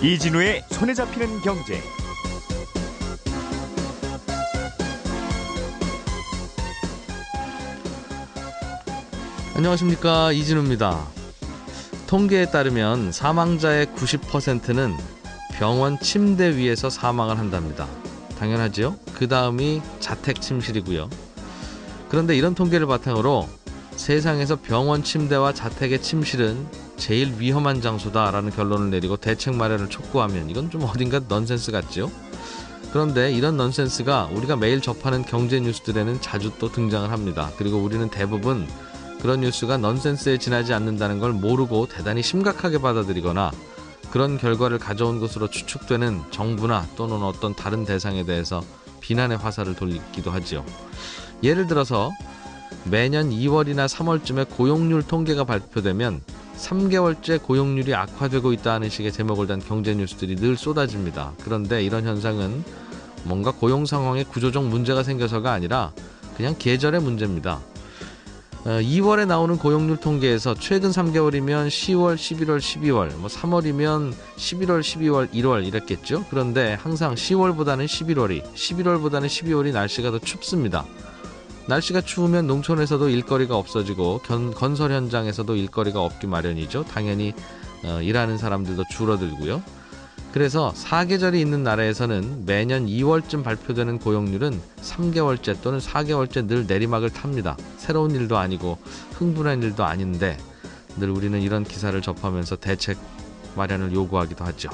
이진우의 손에 잡히는 경제. 안녕하십니까, 이진우입니다. 통계에 따르면 사망자의 90%는 병원 침대 위에서 사망을 한답니다. 당연하죠. 그 다음이 자택 침실이고요. 그런데 이런 통계를 바탕으로 세상에서 병원 침대와 자택의 침실은 제일 위험한 장소다라는 결론을 내리고 대책 마련을 촉구하면 이건 좀 어딘가 넌센스 같죠. 그런데 이런 넌센스가 우리가 매일 접하는 경제 뉴스들에는 자주 또 등장을 합니다. 그리고 우리는 대부분 그런 뉴스가 넌센스에 지나지 않는다는 걸 모르고 대단히 심각하게 받아들이거나 그런 결과를 가져온 것으로 추측되는 정부나 또는 어떤 다른 대상에 대해서 비난의 화살을 돌리기도 하죠. 예를 들어서 매년 2월이나 3월쯤에 고용률 통계가 발표되면 3개월째 고용률이 악화되고 있다는 식의 제목을 단 경제 뉴스들이 늘 쏟아집니다. 그런데 이런 현상은 뭔가 고용 상황에 구조적 문제가 생겨서가 아니라 그냥 계절의 문제입니다. 2월에 나오는 고용률 통계에서 최근 3개월이면 10월, 11월, 12월, 3월이면 11월, 12월, 1월 이랬겠죠. 그런데 항상 10월보다는 11월이, 11월보다는 12월이 날씨가 더 춥습니다. 날씨가 추우면 농촌에서도 일거리가 없어지고 건설 현장에서도 일거리가 없기 마련이죠. 당연히 일하는 사람들도 줄어들고요. 그래서 사계절이 있는 나라에서는 매년 2월쯤 발표되는 고용률은 3개월째 또는 4개월째 늘 내리막을 탑니다. 새로운 일도 아니고 흥분한 일도 아닌데 늘 우리는 이런 기사를 접하면서 대책 마련을 요구하기도 하죠.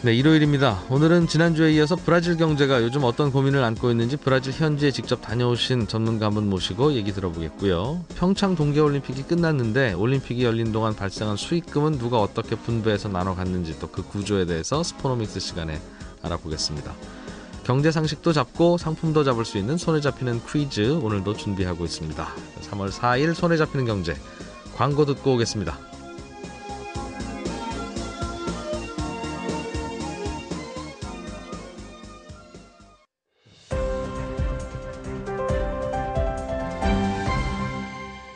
네, 일요일입니다. 오늘은 지난주에 이어서 브라질 경제가 요즘 어떤 고민을 안고 있는지 브라질 현지에 직접 다녀오신 전문가 한 분 모시고 얘기 들어보겠고요. 평창 동계올림픽이 끝났는데 올림픽이 열린 동안 발생한 수익금은 누가 어떻게 분배해서 나눠 갔는지 또 그 구조에 대해서 스포노믹스 시간에 알아보겠습니다. 경제 상식도 잡고 상품도 잡을 수 있는 손에 잡히는 퀴즈 오늘도 준비하고 있습니다. 3월 4일 손에 잡히는 경제 광고 듣고 오겠습니다.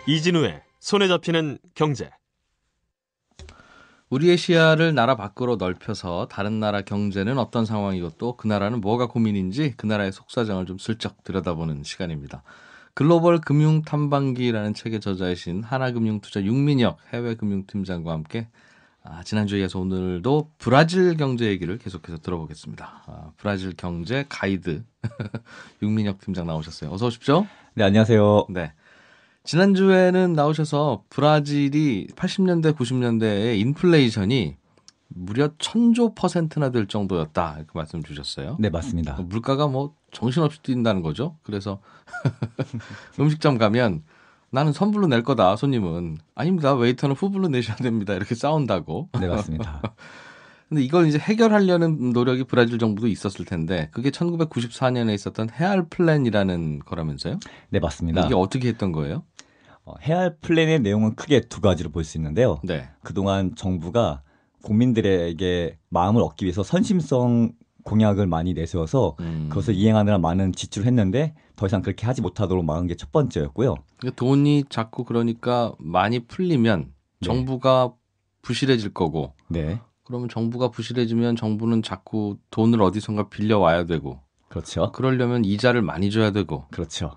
이진우의 손에 잡히는 경제. 우리의 시야를 나라 밖으로 넓혀서 다른 나라 경제는 어떤 상황이고 또 그 나라는 뭐가 고민인지 그 나라의 속사정을 좀 슬쩍 들여다보는 시간입니다. 글로벌 금융 탐방기라는 책의 저자이신 하나금융투자 윤민혁 해외금융팀장과 함께 지난주에 이어서 오늘도 브라질 경제 얘기를 계속해서 들어보겠습니다. 브라질 경제 가이드 윤민혁 팀장 나오셨어요. 어서 오십시오. 네, 안녕하세요. 네. 지난주에는 나오셔서 브라질이 80년대, 90년대에 인플레이션이 무려 1000조%나 될 정도였다 이렇게 말씀 주셨어요. 네, 맞습니다. 물가가 뭐 정신없이 뛴다는 거죠. 그래서 음식점 가면 나는 선불로 낼 거다, 손님은. 아닙니다. 웨이터는 후불로 내셔야 됩니다. 이렇게 싸운다고. 네, 맞습니다. 근데 이걸 이제 해결하려는 노력이 브라질 정부도 있었을 텐데 그게 1994년에 있었던 헤알 플랜이라는 거라면서요? 네, 맞습니다. 이게 어떻게 했던 거예요? 헤알 플랜의 내용은 크게 두 가지로 볼 수 있는데요. 네. 그동안 정부가 국민들에게 마음을 얻기 위해서 선심성 공약을 많이 내세워서 그것을 이행하느라 많은 지출을 했는데 더 이상 그렇게 하지 못하도록 막은 게 첫 번째였고요. 그러니까 돈이 자꾸 그러니까 많이 풀리면 정부가 부실해질 거고 네. 그러면 정부가 부실해지면 정부는 자꾸 돈을 어디선가 빌려와야 되고 그렇죠. 그러려면 이자를 많이 줘야 되고 그렇죠.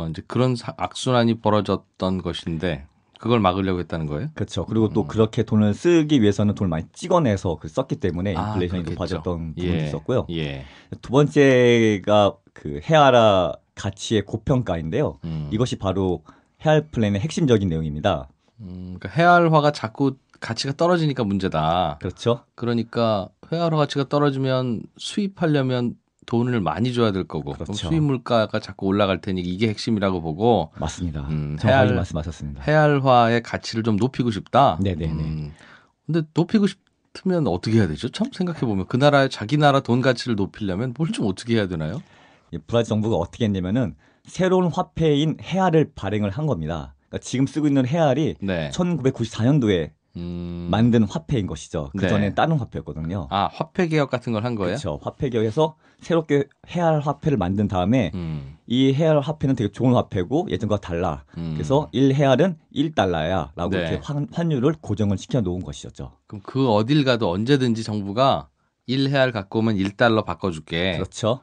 이제 그런 악순환이 벌어졌던 것인데 그걸 막으려고 했다는 거예요? 그렇죠. 그리고 또 그렇게 돈을 쓰기 위해서는 돈을 많이 찍어내서 썼기 때문에 인플레이션이 높아졌던 부분이 있었고요. 예. 두 번째가 그 헤아라 가치의 고평가인데요. 이것이 바로 헤알 플랜의 핵심적인 내용입니다. 그러니까 헤알화가 자꾸 가치가 떨어지니까 문제다. 그렇죠. 그러니까 헤알화 가치가 떨어지면 수입하려면 돈을 많이 줘야 될 거고 그렇죠. 그럼 수입 물가가 자꾸 올라갈 테니 이게 핵심이라고 보고 맞습니다. 정확하게 말씀하셨습니다. 헤알화의 가치를 좀 높이고 싶다. 네네네. 근데 높이고 싶으면 어떻게 해야 되죠? 참 생각해 보면 그 나라의 자기 나라 돈 가치를 높이려면 뭘 좀 어떻게 해야 되나요? 브라질 정부가 어떻게 했냐면은 새로운 화폐인 헤알을 발행을 한 겁니다. 그러니까 지금 쓰고 있는 헤알이 네. 1994년도에 만든 화폐인 것이죠. 그 네. 전에는 다른 화폐였거든요. 아, 화폐 개혁 같은 걸 한 거예요? 그렇죠. 화폐 개혁해서 새롭게 해알 화폐를 만든 다음에 이 해알 화폐는 되게 좋은 화폐고 예전과 달라. 그래서 1해알은 1달러야 라고 네. 이렇게 환율을 고정을 시켜 놓은 것이었죠. 그럼 그 어딜 가도 언제든지 정부가 1해알 갖고 오면 1달러 바꿔줄게. 그렇죠.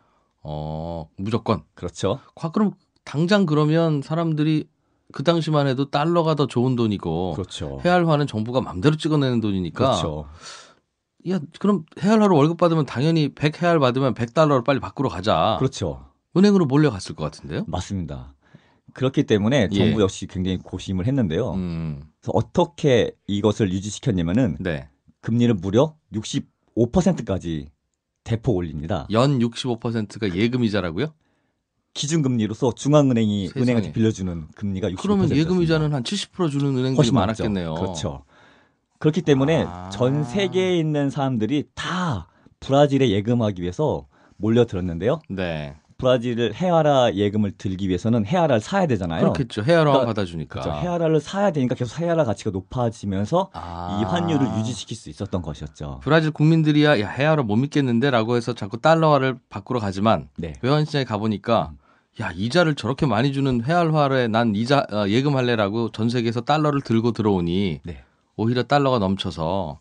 무조건. 그렇죠. 그럼 당장 그러면 사람들이 그 당시만 해도 달러가 더 좋은 돈이고 그렇죠. 해알화는 정부가 맘대로 찍어내는 돈이니까 그렇죠. 야, 그럼 해알화로 월급 받으면 당연히 100해알 받으면 100달러를 빨리 바꾸러 가자. 그렇죠. 은행으로 몰려갔을 것 같은데요? 맞습니다. 그렇기 때문에 예. 정부 역시 굉장히 고심을 했는데요. 그래서 어떻게 이것을 유지시켰냐면은 네. 금리를 무려 65%까지 대폭 올립니다. 연 65%가 예금이자라고요? 기준금리로서 중앙은행이 세상에. 은행한테 빌려주는 금리가 65%였습니다. 그러면 예금이자는 한 70% 주는 은행들이 훨씬 많았겠네요. 많죠. 그렇죠. 그렇기 때문에 전 세계에 있는 사람들이 다 브라질에 예금하기 위해서 몰려들었는데요. 네. 브라질을 헤아라 예금을 들기 위해서는 헤아라를 사야 되잖아요. 그렇겠죠. 해알화만 그러니까 받아주니까. 그렇죠. 헤아라를 사야 되니까 계속 헤아라 가치가 높아지면서 이 환율을 유지시킬 수 있었던 것이었죠. 브라질 국민들이야 야, 해알화 못 믿겠는데라고 해서 자꾸 달러화를 바꾸러 가지만 네. 외환시장에 가보니까 야 이자를 저렇게 많이 주는 해알화에 난 이자 예금할래라고 전 세계에서 달러를 들고 들어오니 네. 오히려 달러가 넘쳐서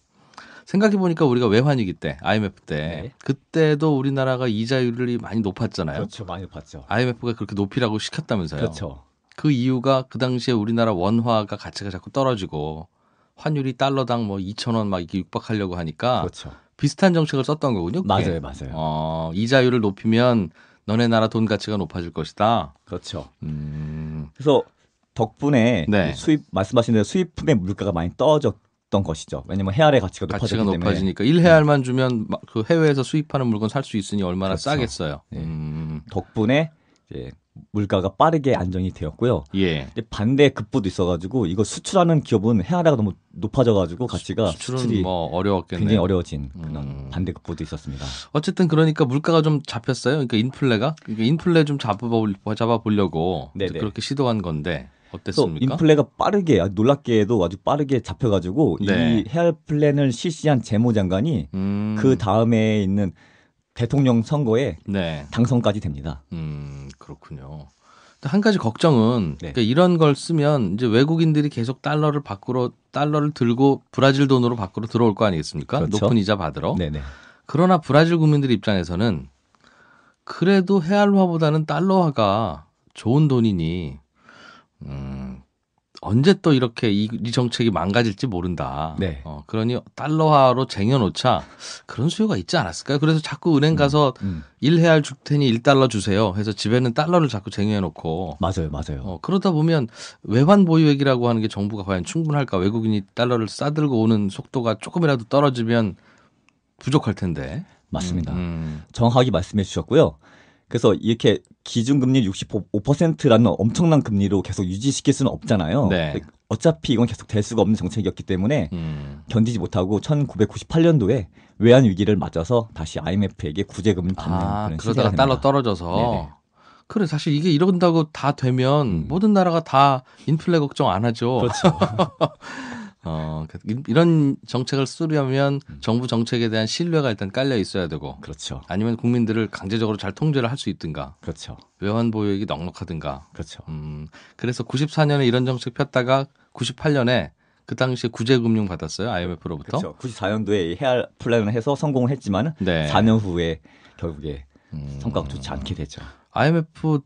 생각해보니까 우리가 외환위기 때 IMF 때 네. 그때도 우리나라가 이자율이 많이 높았잖아요. 그렇죠. 많이 봤죠. IMF가 그렇게 높이라고 시켰다면서요. 그렇죠. 그 이유가 그 당시에 우리나라 원화가 가치가 자꾸 떨어지고 환율이 달러당 뭐 2,000원 막 이렇게 육박하려고 하니까 그렇죠. 비슷한 정책을 썼던 거군요. 그게. 맞아요. 이자율을 높이면 너네 나라 돈 가치가 높아질 것이다. 그렇죠. 그래서 덕분에 네. 수입 말씀하신 대로 수입품의 물가가 많이 떨어졌던 것이죠. 왜냐면 헤아라의 가치가 높아졌기 가치가 때문에. 높아지니까 1해알만 주면 그 해외에서 수입하는 물건 살 수 있으니 얼마나 그렇죠. 싸겠어요. 네. 덕분에 이제 물가가 빠르게 안정이 되었고요. 예. 근데 반대 급부도 있어가지고 이거 수출하는 기업은 헤아라가 너무 높아져가지고 가치가 수출은 수출이 뭐 어려웠겠네요. 굉장히 어려워진 그런 반대 급부도 있었습니다. 어쨌든 그러니까 물가가 좀 잡혔어요. 그러니까 인플레 좀 잡아보려고 네네. 그렇게 시도한 건데 그래서 어땠습니까? 인플레가 빠르게 놀랍게도 아주 빠르게 잡혀가지고 네. 이 헤알 플랜을 실시한 재무장관이 그 다음에 있는 대통령 선거에 네. 당선까지 됩니다. 그렇군요. 한 가지 걱정은 네. 그러니까 이런 걸 쓰면 이제 외국인들이 계속 달러를 들고 브라질 돈으로 밖으로 들어올 거 아니겠습니까? 그렇죠. 높은 이자 받으러. 네네. 그러나 브라질 국민들 입장에서는 그래도 헤알화보다는 달러화가 좋은 돈이니 언제 또 이렇게 이 정책이 망가질지 모른다. 네. 그러니 달러화로 쟁여놓자 그런 수요가 있지 않았을까요? 그래서 자꾸 은행 가서 1해알 줄 테니 1달러 주세요 해서 집에는 달러를 자꾸 쟁여놓고 맞아요. 그러다 보면 외환 보유액이라고 하는 게 정부가 과연 충분할까? 외국인이 달러를 싸들고 오는 속도가 조금이라도 떨어지면 부족할 텐데. 맞습니다. 정확하게 말씀해 주셨고요. 그래서 이렇게 기준금리 65%라는 엄청난 금리로 계속 유지시킬 수는 없잖아요. 네. 어차피 이건 계속 될 수가 없는 정책이었기 때문에 견디지 못하고 1998년도에 외환 위기를 맞아서 다시 IMF에게 구제금을 받는 그런 시대가 그러다가 됩니다. 달러 떨어져서. 네네. 그래 사실 이게 이런다고 다 되면 모든 나라가 다 인플레 걱정 안 하죠. 그렇죠. 이런 정책을 쓰려면 정부 정책에 대한 신뢰가 일단 깔려 있어야 되고 그렇죠. 아니면 국민들을 강제적으로 잘 통제를 할 수 있든가 그렇죠. 외환 보유액이 넉넉하든가. 그렇죠. 그래서 94년에 이런 정책 폈다가 98년에 그 당시에 구제금융 받았어요. IMF로부터. 그렇죠. 94년도에 헤알 플랜을 해서 성공을 했지만 네. 4년 후에 결국에 성과가 좋지 않게 되죠. IMF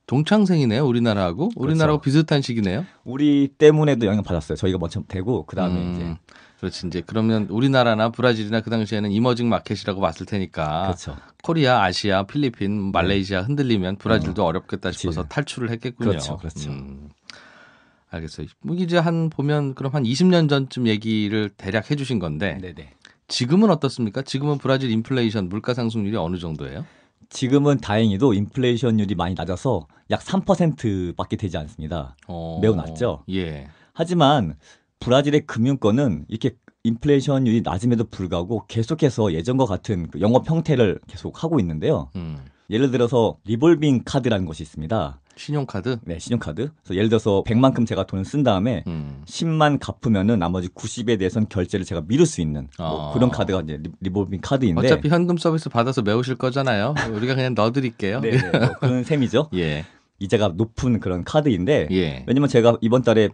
동창생이네요. 우리나라하고. 우리나라하고 비슷한 시기네요. 우리 때문에도 영향 받았어요. 저희가 먼저 되고 그 다음에 이제 그렇지. 이제 그러면 우리나라나 브라질이나 그 당시에는 이머징 마켓이라고 봤을 테니까 그렇죠. 코리아, 아시아, 필리핀, 말레이시아 흔들리면 브라질도 어렵겠다 싶어서 그치. 탈출을 했겠군요. 그렇죠. 알겠어요. 뭐 이제 보면 그럼 한 20년 전쯤 얘기를 대략 해주신 건데 네네. 지금은 어떻습니까? 지금은 브라질 인플레이션 물가 상승률이 어느 정도예요? 지금은 다행히도 인플레이션율이 많이 낮아서 약 3%밖에 되지 않습니다. 매우 낮죠. 예. 하지만 브라질의 금융권은 이렇게 인플레이션율이 낮음에도 불구하고 계속해서 예전과 같은 그 영업 형태를 계속 하고 있는데요. 예를 들어서 리볼빙 카드라는 것이 있습니다. 신용카드? 네, 신용카드. 그래서 예를 들어서 100만큼 제가 돈을 쓴 다음에 10만 갚으면은 나머지 90에 대해서는 결제를 제가 미룰 수 있는 뭐 그런 카드가 이제 리볼빙 카드인데 어차피 현금 서비스 받아서 메우실 거잖아요. 우리가 그냥 넣어드릴게요. 네, 네, 뭐 그런 셈이죠. 예. 이자가 높은 그런 카드인데 예. 왜냐면 제가 이번 달에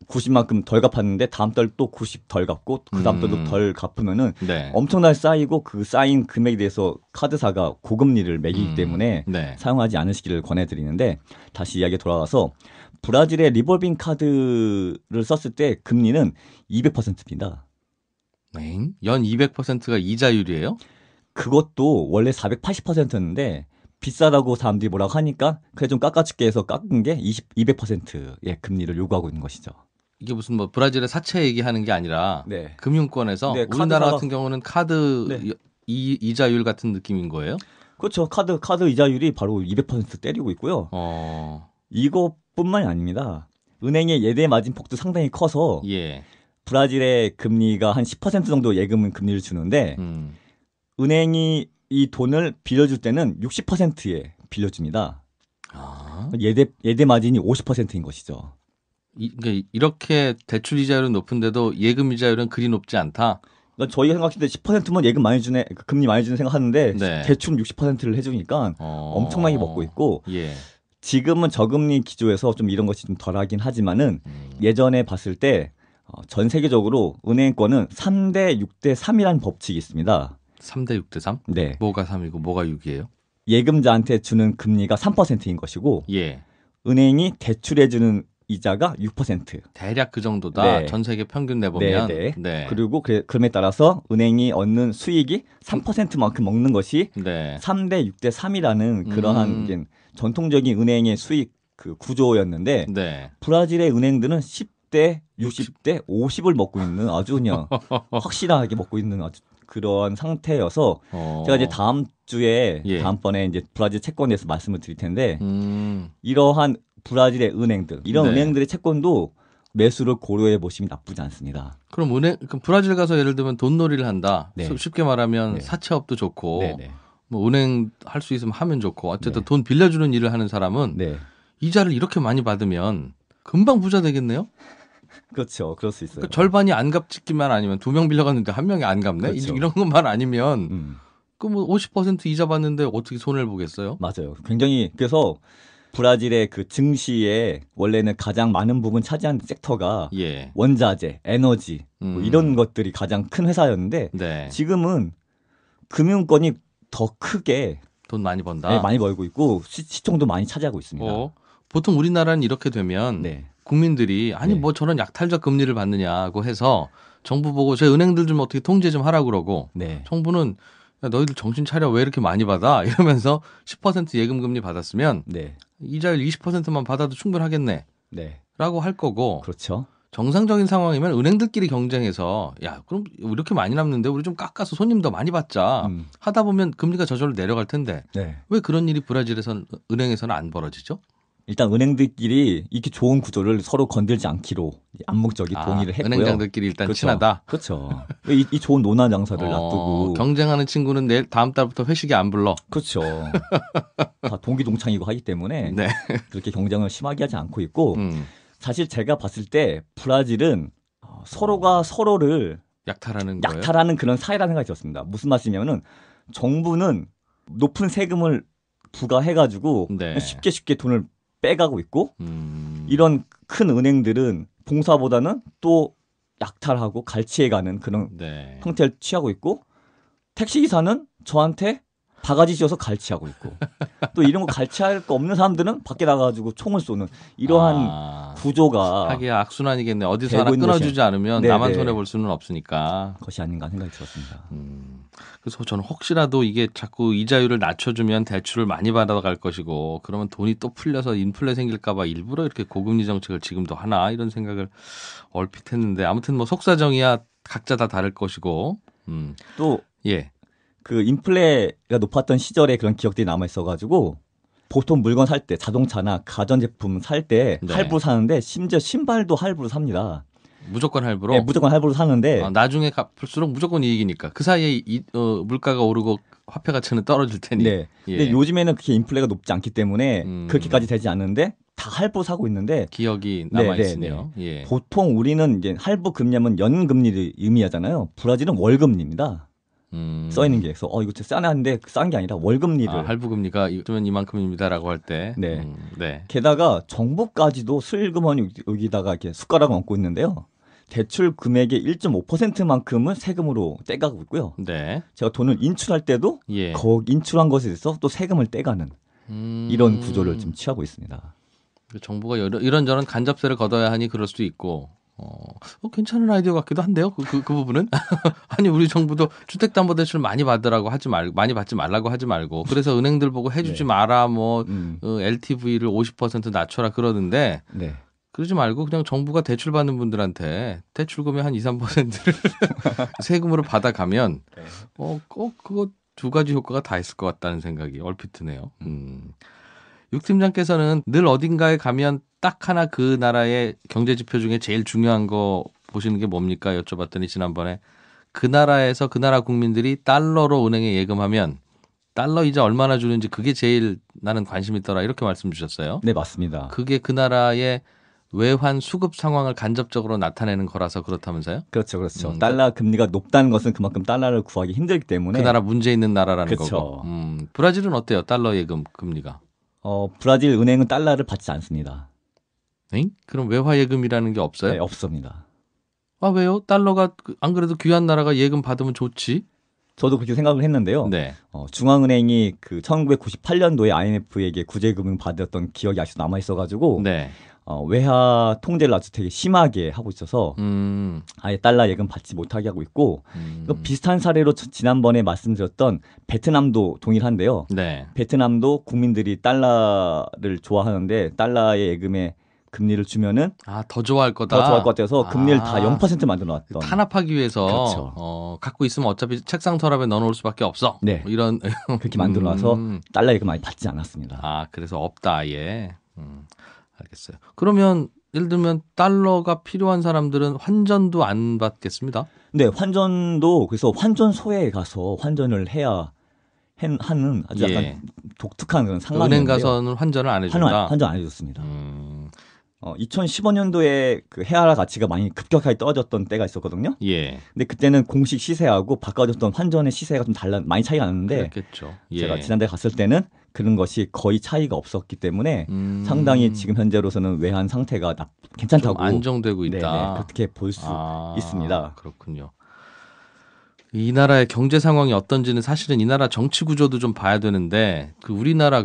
90만큼 덜 갚았는데 다음 달 또 90 덜 갚고 그 다음 달도 덜 갚으면은 네. 엄청나게 쌓이고 그 쌓인 금액에 대해서 카드사가 고금리를 매기기 때문에 네. 사용하지 않으시기를 권해드리는데 다시 이야기에 돌아가서 브라질의 리볼빙 카드를 썼을 때 금리는 200%입니다. 연 200%가 이자율이에요? 그것도 원래 480%였는데 비싸다고 사람들이 뭐라고 하니까 그래 좀 깎아줄게 해서 깎은 게 200%의 금리를 요구하고 있는 것이죠. 이게 무슨 뭐 브라질의 사채 얘기하는 게 아니라 네. 금융권에서 네, 우리나라 카드사가- 같은 경우는 카드 네. 이자율 같은 느낌인 거예요? 그렇죠. 카드 이자율이 바로 200% 때리고 있고요. 이것뿐만이 아닙니다. 은행의 예대 마진 폭도 상당히 커서 예. 브라질의 금리가 한 10% 정도 예금 금리를 주는데 은행이 이 돈을 빌려줄 때는 60%에 빌려줍니다. 아. 예대 마진이 50%인 것이죠. 그러니까 이렇게 대출 이자율은 높은데도 예금 이자율은 그리 높지 않다. 그러니까 저희가 생각했을 때 10%면 예금 많이 주네, 금리 많이 주는 생각하는데 네. 대출은 60%를 해주니까 엄청나게 먹고 있고 예. 지금은 저금리 기조에서 좀 이런 것이 좀 덜하긴 하지만은 예전에 봤을 때 전 세계적으로 은행권은 3대 6대 3이라는 법칙이 있습니다. 3대 6대 3? 네. 뭐가 3이고 뭐가 6이에요? 예금자한테 주는 금리가 3%인 것이고 예. 은행이 대출해주는 이자가 6%. 대략 그 정도다. 네. 전 세계 평균 내보면. 네. 그리고 그럼에 따라서 은행이 얻는 수익이 3%만큼 먹는 것이 네. 3대 6대 3이라는 그러한 이제 전통적인 은행의 수익 그 구조였는데 네. 브라질의 은행들은 10대, 60대, 50을 먹고 있는 아주 그냥 확실하게 먹고 있는 아주 그런 상태여서 제가 이제 다음 주에 예. 다음번에 이제 브라질 채권에 대해서 말씀을 드릴 텐데 이러한 브라질의 은행들 이런 네. 은행들의 채권도 매수를 고려해 보시면 나쁘지 않습니다. 그럼 그럼 브라질 가서 예를 들면 돈놀이를 한다. 네. 쉽게 말하면 네. 사채업도 좋고 네네. 뭐 은행 할 수 있으면 하면 좋고 어쨌든 네. 돈 빌려주는 일을 하는 사람은 네, 이자를 이렇게 많이 받으면 금방 부자 되겠네요. 그렇죠. 그럴 수 있어요. 그러니까 절반이 안 갚기만 아니면 2명 빌려갔는데 1명이 안 갚네. 그렇죠. 이런 것만 아니면 음, 그 뭐 50% 이자 받는데 어떻게 손해를 보겠어요? 맞아요. 굉장히 그래서 브라질의 그 증시에 원래는 가장 많은 부분 차지하는 섹터가 예. 원자재, 에너지 뭐 이런 것들이 가장 큰 회사였는데 네. 지금은 금융권이 더 크게 돈 많이 번다. 네, 많이 벌고 있고 시총도 많이 차지하고 있습니다. 보통 우리나라는 이렇게 되면 네. 국민들이 아니 네. 뭐 저런 약탈적 금리를 받느냐고 해서 정부 보고 저희 은행들 좀 어떻게 통제 좀 하라고 그러고 네. 정부는 야, 너희들 정신 차려 왜 이렇게 많이 받아 이러면서 10% 예금 금리 받았으면 네. 이자율 20%만 받아도 충분하겠네 네. 라고 할 거고 그렇죠. 정상적인 상황이면 은행들끼리 경쟁해서 야 그럼 이렇게 많이 남는데 우리 좀 깎아서 손님 더 많이 받자 하다 보면 금리가 저절로 내려갈 텐데 네. 왜 그런 일이 브라질에선 은행에서는 안 벌어지죠? 일단 은행들끼리 이렇게 좋은 구조를 서로 건들지 않기로 암묵적인 동의를 했고요. 은행장들끼리 일단 그렇죠. 친하다. 그렇죠. 이 좋은 논한 장사를 놔두고 경쟁하는 친구는 내일 다음 달부터 회식에 안 불러. 그렇죠. 다 동기동창이고 하기 때문에 네. 그렇게 경쟁을 심하게 하지 않고 있고 음. 사실 제가 봤을 때 브라질은 서로가 서로를 약탈하는 거예요. 약탈하는 그런 사회라는 생각이 들었습니다. 무슨 말씀이냐면은 정부는 높은 세금을 부과해가지고 네. 쉽게 돈을 빼가고 있고 이런 큰 은행들은 봉사보다는 또 약탈하고 갈취해가는 그런 네. 형태를 취하고 있고 택시기사는 저한테 바가지 씌워서 갈취하고 있고 또 이런 거 갈취할 거 없는 사람들은 밖에 나가가지고 총을 쏘는 이러한 구조가 하기야 악순환이겠네. 어디서 하나 되고 있는 끊어주지 것이- 않으면 네, 나만 네. 손해 볼 수는 없으니까. 것이 아닌가 생각이 들었습니다. 그래서 저는 혹시라도 이게 자꾸 이자율을 낮춰주면 대출을 많이 받아갈 것이고 그러면 돈이 또 풀려서 인플레 생길까봐 일부러 이렇게 고금리 정책을 지금도 하나 이런 생각을 얼핏 했는데 아무튼 뭐 속사정이야 각자 다 다를 것이고. 또 예. 그 인플레가 높았던 시절에 그런 기억들이 남아 있어가지고 보통 물건 살 때 자동차나 가전제품 살 때 네. 할부로 사는데 심지어 신발도 할부로 삽니다. 무조건 할부로. 네, 무조건 할부로 사는데 나중에 갚을수록 무조건 이익이니까 그 사이에 물가가 오르고 화폐 가치는 떨어질 테니. 네. 예. 근데 요즘에는 그렇게 인플레가 높지 않기 때문에 그렇게까지 되지 않는데 다 할부 사고 있는데 기억이 남아 있으네요. 예. 보통 우리는 이제 할부 금리하면 연금리를 의미하잖아요. 브라질은 월금리입니다. 써 있는 게 그래서 이거 진짜 싸한데 싼 게 아니라 월금리를. 할부 금리가 이면 이만큼입니다라고 할 때. 네. 네. 게다가 정부까지도 슬그머니 여기다가 이렇게 숟가락을 얹고 있는데요. 대출 금액의 1.5%만큼은 세금으로 떼가고 있고요. 네. 제가 돈을 인출할 때도 예. 인출한 것에 대해서 또 세금을 떼가는 이런 구조를 좀 취하고 있습니다. 정부가 이런저런 간접세를 걷어야 하니 그럴 수도 있고 괜찮은 아이디어 같기도 한데요. 그 부분은 아니 우리 정부도 주택담보대출 많이 받으라고 많이 받지 말라고 하지 말고 그래서 은행들 보고 해주지 마라 뭐 LTV를 50% 낮춰라 그러는데 네. 그러지 말고 그냥 정부가 대출 받는 분들한테 대출금의 한 2~3%를 세금으로 받아가면 꼭 그거 두 가지 효과가 다 있을 것 같다는 생각이 얼핏 드네요. 육 팀장께서는 늘 어딘가에 가면 딱 하나 그 나라의 경제 지표 중에 제일 중요한 거 보시는 게 뭡니까 여쭤봤더니 지난번에 그 나라에서 그 나라 국민들이 달러로 은행에 예금하면 달러 이자 얼마나 주는지 그게 제일 나는 관심 있더라 이렇게 말씀 주셨어요. 네, 맞습니다. 그게 그 나라의 외환 수급 상황을 간접적으로 나타내는 거라서 그렇다면서요? 그렇죠. 달러 금리가 높다는 것은 그만큼 달러를 구하기 힘들기 때문에 그 나라 문제 있는 나라라는 그렇죠. 거고. 브라질은 어때요? 달러 예금 금리가? 브라질 은행은 달러를 받지 않습니다. 엥? 그럼 외화 예금이라는 게 없어요? 네, 없습니다. 아 왜요? 달러가 안 그래도 귀한 나라가 예금 받으면 좋지? 저도 그렇게 생각을 했는데요. 네. 중앙은행이 그 1998년도에 IMF에게 구제금융 받았던 기억이 아직도 남아 있어가지고 네. 외화 통제를 아주 되게 심하게 하고 있어서 아예 달러 예금 받지 못하게 하고 있고 이거 비슷한 사례로 지난번에 말씀드렸던 베트남도 동일한데요. 네. 베트남도 국민들이 달러를 좋아하는데 달러의 예금에 금리를 주면은 더 좋아할 거다. 더 좋아할 것 같아서 금리를 다 0% 만들어 놨던. 탄압하기 위해서 그렇죠. 갖고 있으면 어차피 책상 서랍에 넣어놓을 수밖에 없어. 네. 뭐 이런 그렇게 만들어 놔서 달러 예금 많이 받지 않았습니다. 그래서 없다 아예. 알겠어요. 그러면 예를 들면 달러가 필요한 사람들은 환전도 안 받겠습니다. 네, 환전도 그래서 환전소에 가서 환전을 해야 하는 아주 약간 독특한 그런 상황인데요. 은행 가서는 환전을 안 해준다. 환전 안 해줬습니다. 2015년도에 그 헤아라 가치가 많이 급격하게 떨어졌던 때가 있었거든요. 예. 근데 그때는 공식 시세하고 바꿔줬던 환전의 시세가 좀 많이 차이가 났는데 그랬겠죠. 예. 제가 지난달에 갔을 때는 그런 것이 거의 차이가 없었기 때문에 상당히 지금 현재로서는 외환 상태가 괜찮다고 좀 안정되고 있다. 네네, 그렇게 볼 수 있습니다. 그렇군요. 이 나라의 경제 상황이 어떤지는 사실은 이 나라 정치 구조도 좀 봐야 되는데 우리나라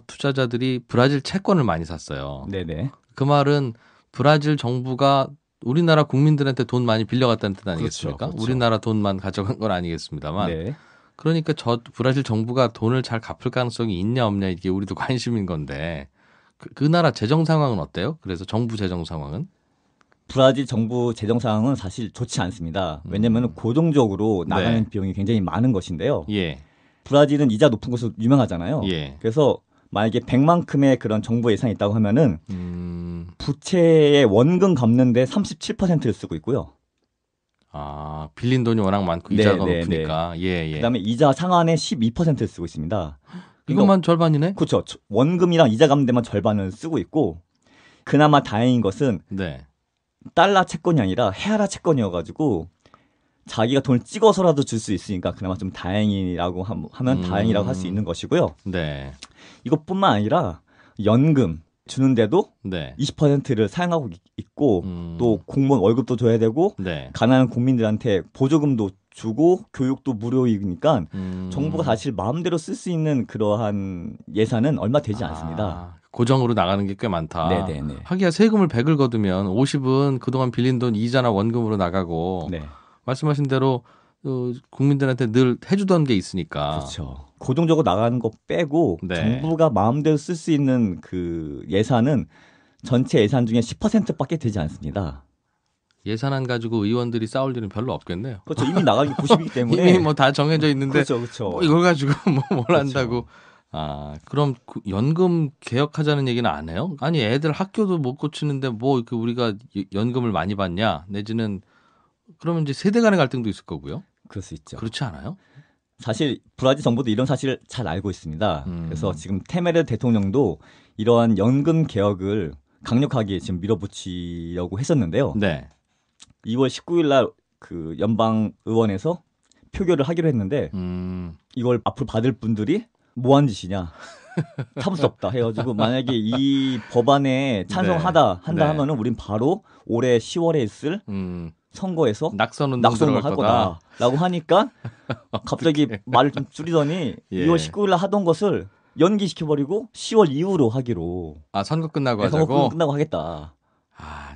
투자자들이 브라질 채권을 많이 샀어요. 네네. 그 말은 브라질 정부가 우리나라 국민들한테 돈 많이 빌려갔다는 뜻 아니겠습니까? 그렇죠. 우리나라 돈만 가져간 건 아니겠습니다만. 네. 그러니까 브라질 정부가 돈을 잘 갚을 가능성이 있냐 없냐 이게 우리도 관심인 건데 그 나라 재정 상황은 어때요? 그래서 정부 재정 상황은? 브라질 정부 재정 상황은 사실 좋지 않습니다. 왜냐하면 고정적으로 나가는 비용이 굉장히 많은 것인데요. 예. 브라질은 이자 높은 것으로 유명하잖아요. 예. 그래서 만약에 100만큼의 그런 정부 예산이 있다고 하면은 부채의 원금 갚는데 37%를 쓰고 있고요. 빌린 돈이 워낙 많고 이자가 높으니까. 예. 그다음에 이자 상환의 12%를 쓰고 있습니다. 이것만 절반이네? 그렇죠. 원금이랑 이자 갚는 데만 절반을 쓰고 있고 그나마 다행인 것은 달러 채권이 아니라 헤아라 채권이어가지고 자기가 돈을 찍어서라도 줄 수 있으니까 그나마 좀 다행이라고 하면 다행이라고 할 수 있는 것이고요. 네. 이것뿐만 아니라 연금 주는데도 20%를 사용하고 있고 또 공무원 월급도 줘야 되고 가난한 국민들한테 보조금도 주고 교육도 무료이니까 정부가 사실 마음대로 쓸 수 있는 그러한 예산은 얼마 되지 않습니다. 고정으로 나가는 게 꽤 많다. 네네네. 하기야 세금을 100을 거두면 50은 그동안 빌린 돈 이자나 원금으로 나가고 말씀하신 대로 국민들한테 늘 해주던 게 있으니까. 그렇죠. 고정적으로 나가는 거 빼고 정부가 마음대로 쓸 수 있는 그 예산은 전체 예산 중에 10%밖에 되지 않습니다. 예산안 가지고 의원들이 싸울 일은 별로 없겠네요. 그렇죠. 이미 나가기 90이기 때문에 이미 뭐 다 정해져 있는데 그렇죠. 뭐 이걸 가지고 뭘 한다고. 그럼 연금 개혁하자는 얘기는 안 해요? 아니 애들 학교도 못 고치는데 뭐 이렇게 우리가 연금을 많이 받냐? 내지는 그러면 이제 세대 간의 갈등도 있을 거고요. 그럴 수 있죠. 그렇지 않아요? 사실 브라질 정부도 이런 사실을 잘 알고 있습니다. 그래서 지금 테메르 대통령도 이러한 연금 개혁을 강력하게 지금 밀어붙이려고 했었는데요. 네. 2월 19일 날 그 연방 의원에서 표결을 하기로 했는데 이걸 앞으로 받을 분들이 뭐 한 짓이냐. 참을 수 없다 해가지고 만약에 이 법안에 찬성한다 하면은 우린 바로 올해 10월에 있을 선거에서 낙선운동을 할 거다라고 하니까 갑자기 말을 좀 줄이더니 예. 2월 19일 날 하던 것을 연기시켜버리고 10월 이후로 하기로. 선거 끝나고 하자고? 선거 끝나고 하겠다.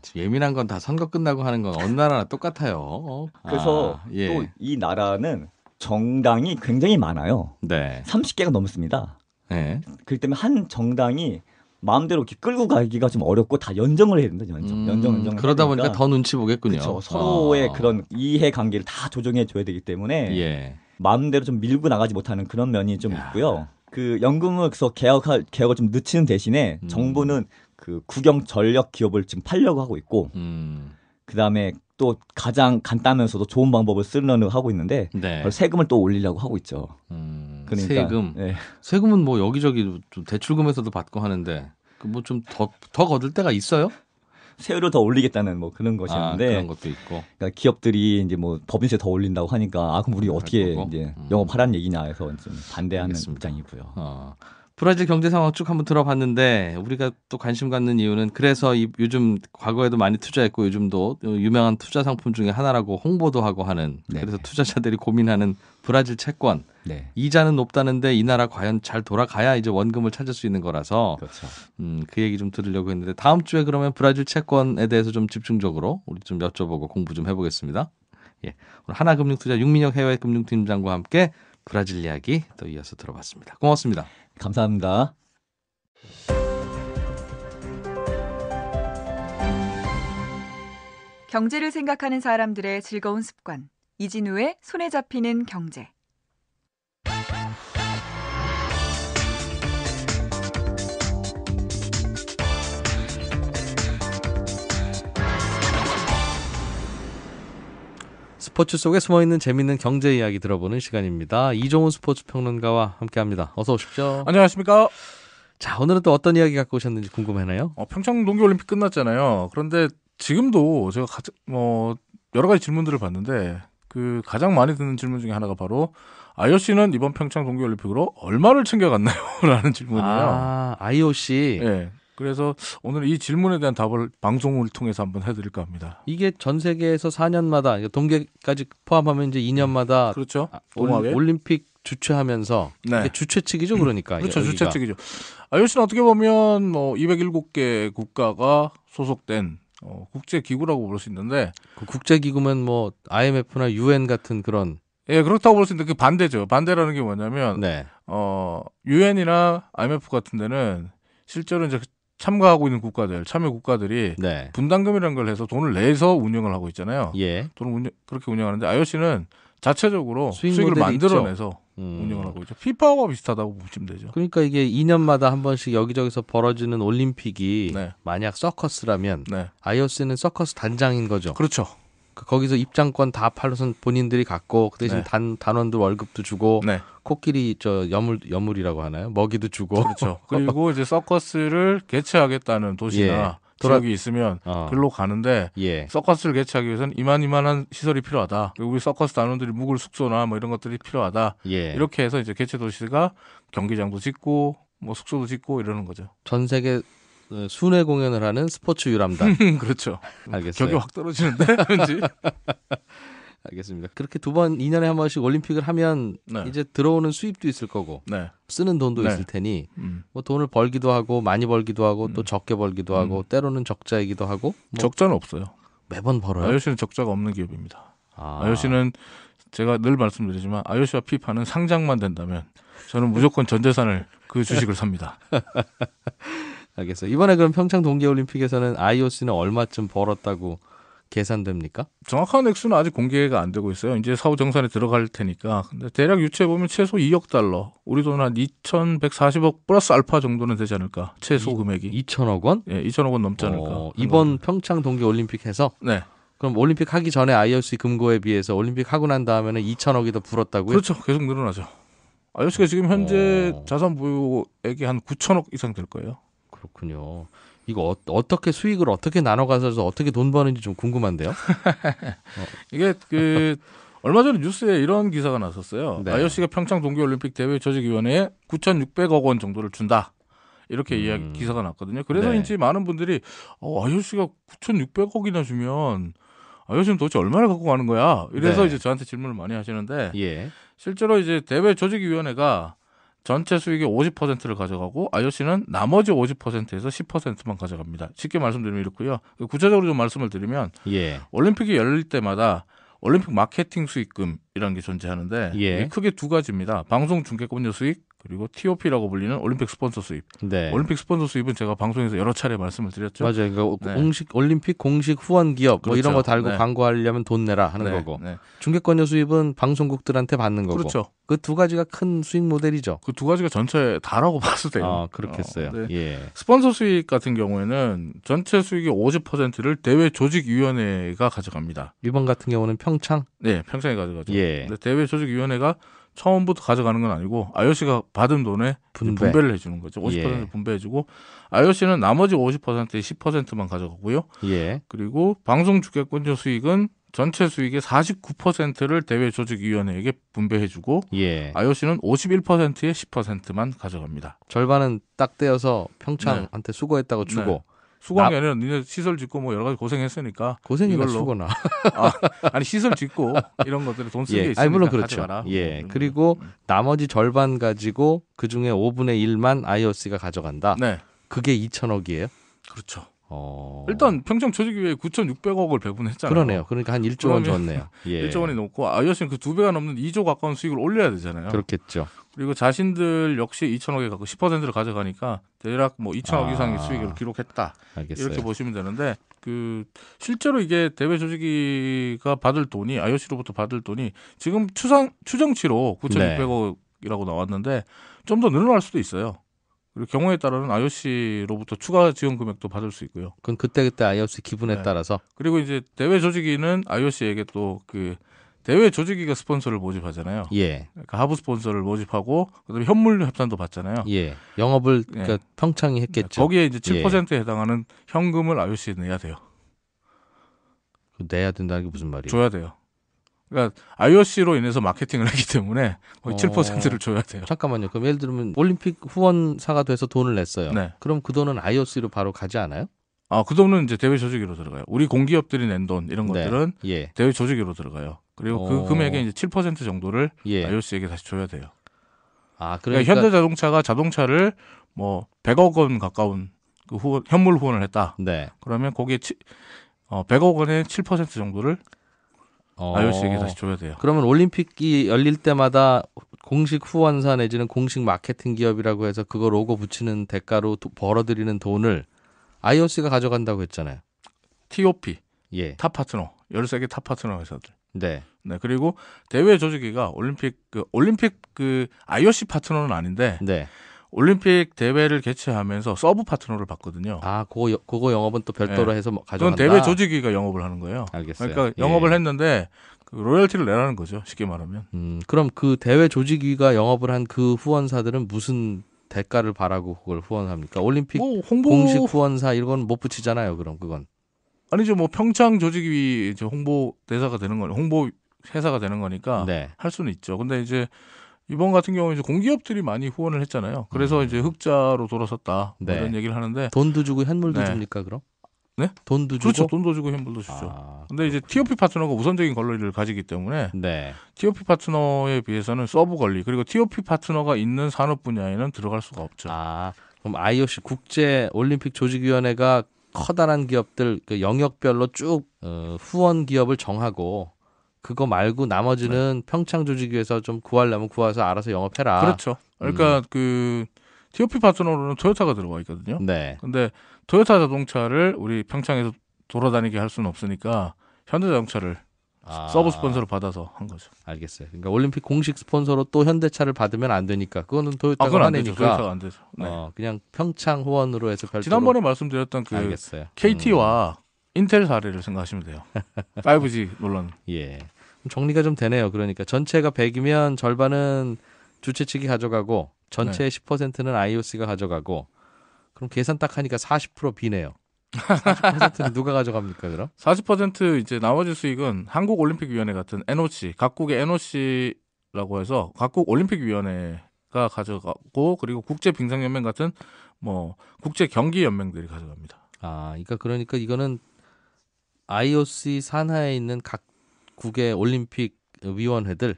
지금 예민한 건 다 선거 끝나고 하는 건 어느 나라나 똑같아요. 그래서 예. 또 이 나라는 정당이 굉장히 많아요. 네. 30개가 넘습니다. 네. 그렇기 때문에 한 정당이 마음대로 이렇게 끌고 가기가 좀 어렵고 다 연정을 해야 된다. 연정. 그러다 보니까 더 눈치 보겠군요. 그렇죠. 서로의 그런 이해관계를 다 조정해 줘야 되기 때문에 예. 마음대로 좀 밀고 나가지 못하는 그런 면이 좀 있고요. 그 연금을 그래서 개혁을 좀 늦추는 대신에 정부는 그 국영 전력 기업을 지금 팔려고 하고 있고 그다음에 또 가장 간단하면서도 좋은 방법을 쓰려고 하고 있는데 네. 세금을 또 올리려고 하고 있죠. 그러니까, 세금. 네. 세금은 뭐 여기저기 좀 대출금에서도 받고 하는데 뭐 좀 더 거둘 때가 있어요? 세율을 더 올리겠다는 뭐 그런 것이었는데 그런 것도 있고. 그러니까 기업들이 이제 뭐 법인세 더 올린다고 하니까 그럼 우리 어떻게 이제 영업하라는 얘기냐 해서 좀 반대하는 입장이고요. 브라질 경제 상황 쭉 한번 들어봤는데 우리가 또 관심 갖는 이유는 그래서 요즘 과거에도 많이 투자했고 요즘도 유명한 투자 상품 중에 하나라고 홍보도 하고 하는 그래서 투자자들이 고민하는 브라질 채권. 네. 이자는 높다는데 이 나라 과연 잘 돌아가야 이제 원금을 찾을 수 있는 거라서 그렇죠. 그 얘기 좀 들으려고 했는데 다음 주에 그러면 브라질 채권에 대해서 좀 집중적으로 우리 좀 여쭤보고 공부 좀 해보겠습니다. 예, 오늘 하나금융투자 윤민혁 해외금융팀장과 함께 브라질 이야기 또 이어서 들어봤습니다. 고맙습니다. 감사합니다. 경제를 생각하는 사람들의 즐거운 습관. 이진우의 손에 잡히는 경제. 스포츠 속에 숨어있는 재미있는 경제 이야기 들어보는 시간입니다. 이종훈 스포츠 평론가와 함께합니다. 어서 오십시오. 안녕하십니까. 자, 오늘은 또 어떤 이야기 갖고 오셨는지 궁금하네요. 평창 동계올림픽 끝났잖아요. 그런데 지금도 제가 여러 가지 질문들을 봤는데 그 가장 많이 듣는 질문 중에 하나가 바로 IOC는 이번 평창 동계올림픽으로 얼마를 챙겨갔나요? 라는 질문이에요. IOC. 네. 그래서 오늘 이 질문에 대한 답을 방송을 통해서 한번 해드릴까 합니다. 이게 전 세계에서 4년마다 동계까지 포함하면 이제 2년마다 그렇죠. 올림픽 주최하면서 이게 주최 측이죠, 그러니까. 그렇죠, 주최 측이죠. IOC는 어떻게 보면 207개 국가가 소속된 국제 기구라고 볼 수 있는데 그 국제 기구면 IMF나 UN 같은 그런. 예, 그렇다고 볼 수 있는데 그 반대죠. 반대라는 게 뭐냐면 UN이나 IMF 같은 데는 실제로 이제 참가하고 있는 국가들, 참여 국가들이 분담금이라는 걸 해서 돈을 내서 운영을 하고 있잖아요. 예. 돈을 그렇게 운영하는데 IOC는 자체적으로 수익을 만들어내서 운영을 하고 있죠. 피파와 비슷하다고 보시면 되죠. 그러니까 이게 2년마다 한 번씩 여기저기서 벌어지는 올림픽이 만약 서커스라면 IOC는 서커스 단장인 거죠. 그렇죠. 거기서 입장권 다 팔로선 본인들이 갖고 그 대신 단원들 월급도 주고 코끼리 여물이라고 하나요? 먹이도 주고. 그렇죠. 그리고 이제 서커스를 개최하겠다는 도시나 지역이 있으면 글로 가는데 서커스를 개최하기 위해서는 이만한 시설이 필요하다. 그리고 우리 서커스 단원들이 묵을 숙소나 이런 것들이 필요하다. 이렇게 해서 이제 개최 도시가 경기장도 짓고 숙소도 짓고 이러는 거죠. 전 세계 순회 공연을 하는 스포츠 유람단. 그렇죠. 알겠어요. 격이 확 떨어지는데 왠지. 알겠습니다. 그렇게 2년에 한 번씩 올림픽을 하면 이제 들어오는 수입도 있을 거고 쓰는 돈도 있을 테니 돈을 벌기도 하고 많이 벌기도 하고 또 적게 벌기도 하고 때로는 적자이기도 하고. 적자는 없어요. 매번 벌어요? IOC는 적자가 없는 기업입니다. IOC는 제가 늘 말씀드리지만 IOC와 피파는 상장만 된다면 저는 무조건 전 재산을 그 주식을 삽니다. 알겠어요. 이번에 그럼 평창 동계올림픽에서는 IOC는 얼마쯤 벌었다고 계산됩니까? 정확한 액수는 아직 공개가 안 되고 있어요. 이제 사후 정산에 들어갈 테니까. 근데 대략 유추해 보면 최소 2억 달러, 우리 돈 한 2,140억 플러스 알파 정도는 되지 않을까? 최소 금액이. 2천억 원? 예, 2천억 원 넘지 않을까? 이번 평창 동계올림픽에서? 네. 그럼 올림픽 하기 전에 IOC 금고에 비해서 올림픽 하고 난 다음에는 2천억이 더 불었다고요? 그렇죠. 계속 늘어나죠. IOC가 지금 현재 자산 보유액이 한 9천억 이상 될 거예요. 그렇군요. 이거 어떻게 수익을 어떻게 나눠 가져서 어떻게 돈 버는지 좀 궁금한데요. 이게 얼마 전에 뉴스에 이런 기사가 났었어요. 네. IOC가 평창 동계올림픽 대회 조직위원회에 9,600억 원 정도를 준다. 이렇게 기사가 났거든요. 그래서인지 많은 분들이 IOC가 9,600억이나 주면 IOC는 도대체 얼마를 갖고 가는 거야? 이래서 이제 저한테 질문을 많이 하시는데 실제로 이제 대회 조직위원회가 전체 수익의 50%를 가져가고 IOC는 나머지 50%에서 10%만 가져갑니다. 쉽게 말씀드리면 이렇고요. 구체적으로 좀 말씀을 드리면 올림픽이 열릴 때마다 올림픽 마케팅 수익금이라는 게 존재하는데 이게 크게 두 가지입니다. 방송 중계권료 수익 그리고 TOP라고 불리는 올림픽 스폰서 수입. 올림픽 스폰서 수입은 제가 방송에서 여러 차례 말씀을 드렸죠. 맞아요. 그러니까 올림픽 공식 후원 기업 뭐 이런 거 달고 광고하려면 돈 내라 하는 거고. 중계권료 수입은 방송국들한테 받는 거고. 그렇죠. 그 두 가지가 큰 수익 모델이죠. 그 두 가지가 전체 다라고 봐도 돼요. 그렇겠어요. 스폰서 수익 같은 경우에는 전체 수익의 50%를 대회 조직위원회가 가져갑니다. 이번 같은 경우는 평창? 네, 평창이 가져가죠. 근데 대회 조직위원회가 처음부터 가져가는 건 아니고 IOC가 받은 돈에 분배를 해주는 거죠. 50% 분배해주고 IOC는 나머지 50%의 10%만 가져가고요. 그리고 방송 주계권료 수익은 전체 수익의 49%를 대회 조직위원회에게 분배해주고 IOC는 51%의 10%만 가져갑니다. 절반은 딱 떼어서 평창한테 수고했다고 주고 수고한 게 아니라 니네 시설 짓고 뭐 여러 가지 고생했으니까 고생이나 수고나 아니 시설 짓고 이런 것들에 돈 쓸 게 있으니까 물론 그렇죠. 가져가라. 그리고 나머지 절반 가지고 그중에 5분의 1만 IOC가 가져간다. 그게 2천억이에요? 그렇죠. 일단 평창 조직위에 9,600억을 배분했잖아요. 그러네요. 그러니까 한 1조 원 줬네요. 1조 원이 넘고 IOC는 그 2배가 넘는 2조 가까운 수익을 올려야 되잖아요. 그렇겠죠. 그리고 자신들 역시 2천억에 갖고 10%를 가져가니까 대략 뭐 2천억 이상의 수익을 기록했다. 알겠어요. 이렇게 보시면 되는데 실제로 이게 대회 조직위가 받을 돈이 IOC로부터 받을 돈이 지금 추정치로 9,600억이라고 나왔는데 좀 더 늘어날 수도 있어요. 그리고 경우에 따라는 IOC로부터 추가 지원 금액도 받을 수 있고요. 그건 그때 IOC 기분에 따라서. 그리고 이제 대회 조직위는 IOC에게 또 대회 조직위가 스폰서를 모집하잖아요. 그러니까 하부 스폰서를 모집하고 그다음에 현물 협찬도 받잖아요. 영업을 그러니까 평창이 했겠죠. 거기에 이제 7%에 해당하는 현금을 IOC에 내야 돼요. 내야 된다는 게 무슨 말이에요? 줘야 돼요. 그러니까 IOC로 인해서 마케팅을 했기 때문에 거의 7%를 줘야 돼요. 잠깐만요. 그럼 예를 들면 올림픽 후원사가 돼서 돈을 냈어요. 그럼 그 돈은 IOC로 바로 가지 않아요? 그 돈은 이제 대회 조직위로 들어가요. 우리 공기업들이 낸 돈 이런 것들은 대회 조직위로 들어가요. 그리고 그 금액의 이제 7% 정도를 IOC에게 다시 줘야 돼요. 그러니까 현대자동차가 자동차를 뭐 100억 원 가까운 그 현물 후원을 했다. 그러면 거기에 100억 원의 7% 정도를 IOC에게 다시 줘야 돼요. 그러면 올림픽이 열릴 때마다 공식 후원사 내지는 공식 마케팅 기업이라고 해서 그거 로고 붙이는 대가로 벌어들이는 돈을 IOC가 가져간다고 했잖아요. TOP, 탑 파트너, 13개 탑 파트너 회사들. 네. 그리고 대회 조직위가 올림픽 IOC 파트너는 아닌데 올림픽 대회를 개최하면서 서브 파트너를 받거든요. 그거 영업은 또 별도로 해서 가져간다. 그건 대회 조직위가 영업을 하는 거예요. 알겠어요. 그러니까 영업을 했는데 로열티를 내라는 거죠. 쉽게 말하면. 그럼 그 대회 조직위가 영업을 한 그 후원사들은 무슨 대가를 바라고 그걸 후원합니까? 올림픽 공식 후원사 이건 못 붙이잖아요. 그럼 그건. 아니죠. 뭐 평창 조직위 이제 홍보 대사가 되는 거니 홍보 회사가 되는 거니까 할 수는 있죠. 근데 이제 이번 같은 경우는 이제 공기업들이 많이 후원을 했잖아요. 그래서 이제 흑자로 돌아섰다. 뭐 이런 얘기를 하는데 돈도 주고 현물도 줍니까 그럼? 돈도 주고? 그렇죠. 돈도 주고 현물도 주죠. 근데 이제 TOP 파트너가 우선적인 권리를 가지기 때문에 TOP 파트너에 비해서는 서브 권리 그리고 TOP 파트너가 있는 산업 분야에는 들어갈 수가 없죠. 그럼 IOC 국제 올림픽 조직위원회가 커다란 기업들 그 영역별로 쭉 후원 기업을 정하고 그거 말고 나머지는 평창 조직위에서 좀 구하려면 구해서 알아서 영업해라. 그렇죠. 그러니까 그 TOP 파트너로는 토요타가 들어가 있거든요. 근데 토요타 자동차를 우리 평창에서 돌아다니게 할 수는 없으니까 현대자동차를 서브 스폰서를 받아서 한 거죠. 알겠어요. 그러니까 올림픽 공식 스폰서로 또 현대차를 받으면 안 되니까 그거는 토요타가 화내니까. 토요타가 안 되죠. 그냥 평창 후원으로 해서 별도로. 지난번에 말씀드렸던 그 알겠어요. KT와 인텔 사례를 생각하시면 돼요. 5G 논란. 예. 정리가 좀 되네요. 그러니까 전체가 100이면 절반은 주최 측이 가져가고 전체의 10%는 IOC가 가져가고 그럼 계산 딱 하니까 40% 비네요. 40%는 누가 가져갑니까, 그럼? 40% 이제 나머지 수익은 한국올림픽위원회 같은 NOC, 각국의 NOC라고 해서 각국 올림픽위원회가 가져가고 그리고 국제빙상연맹 같은 뭐 국제 경기 연맹들이 가져갑니다. 아, 그러니까 이거는 IOC 산하에 있는 각국의 올림픽 위원회들,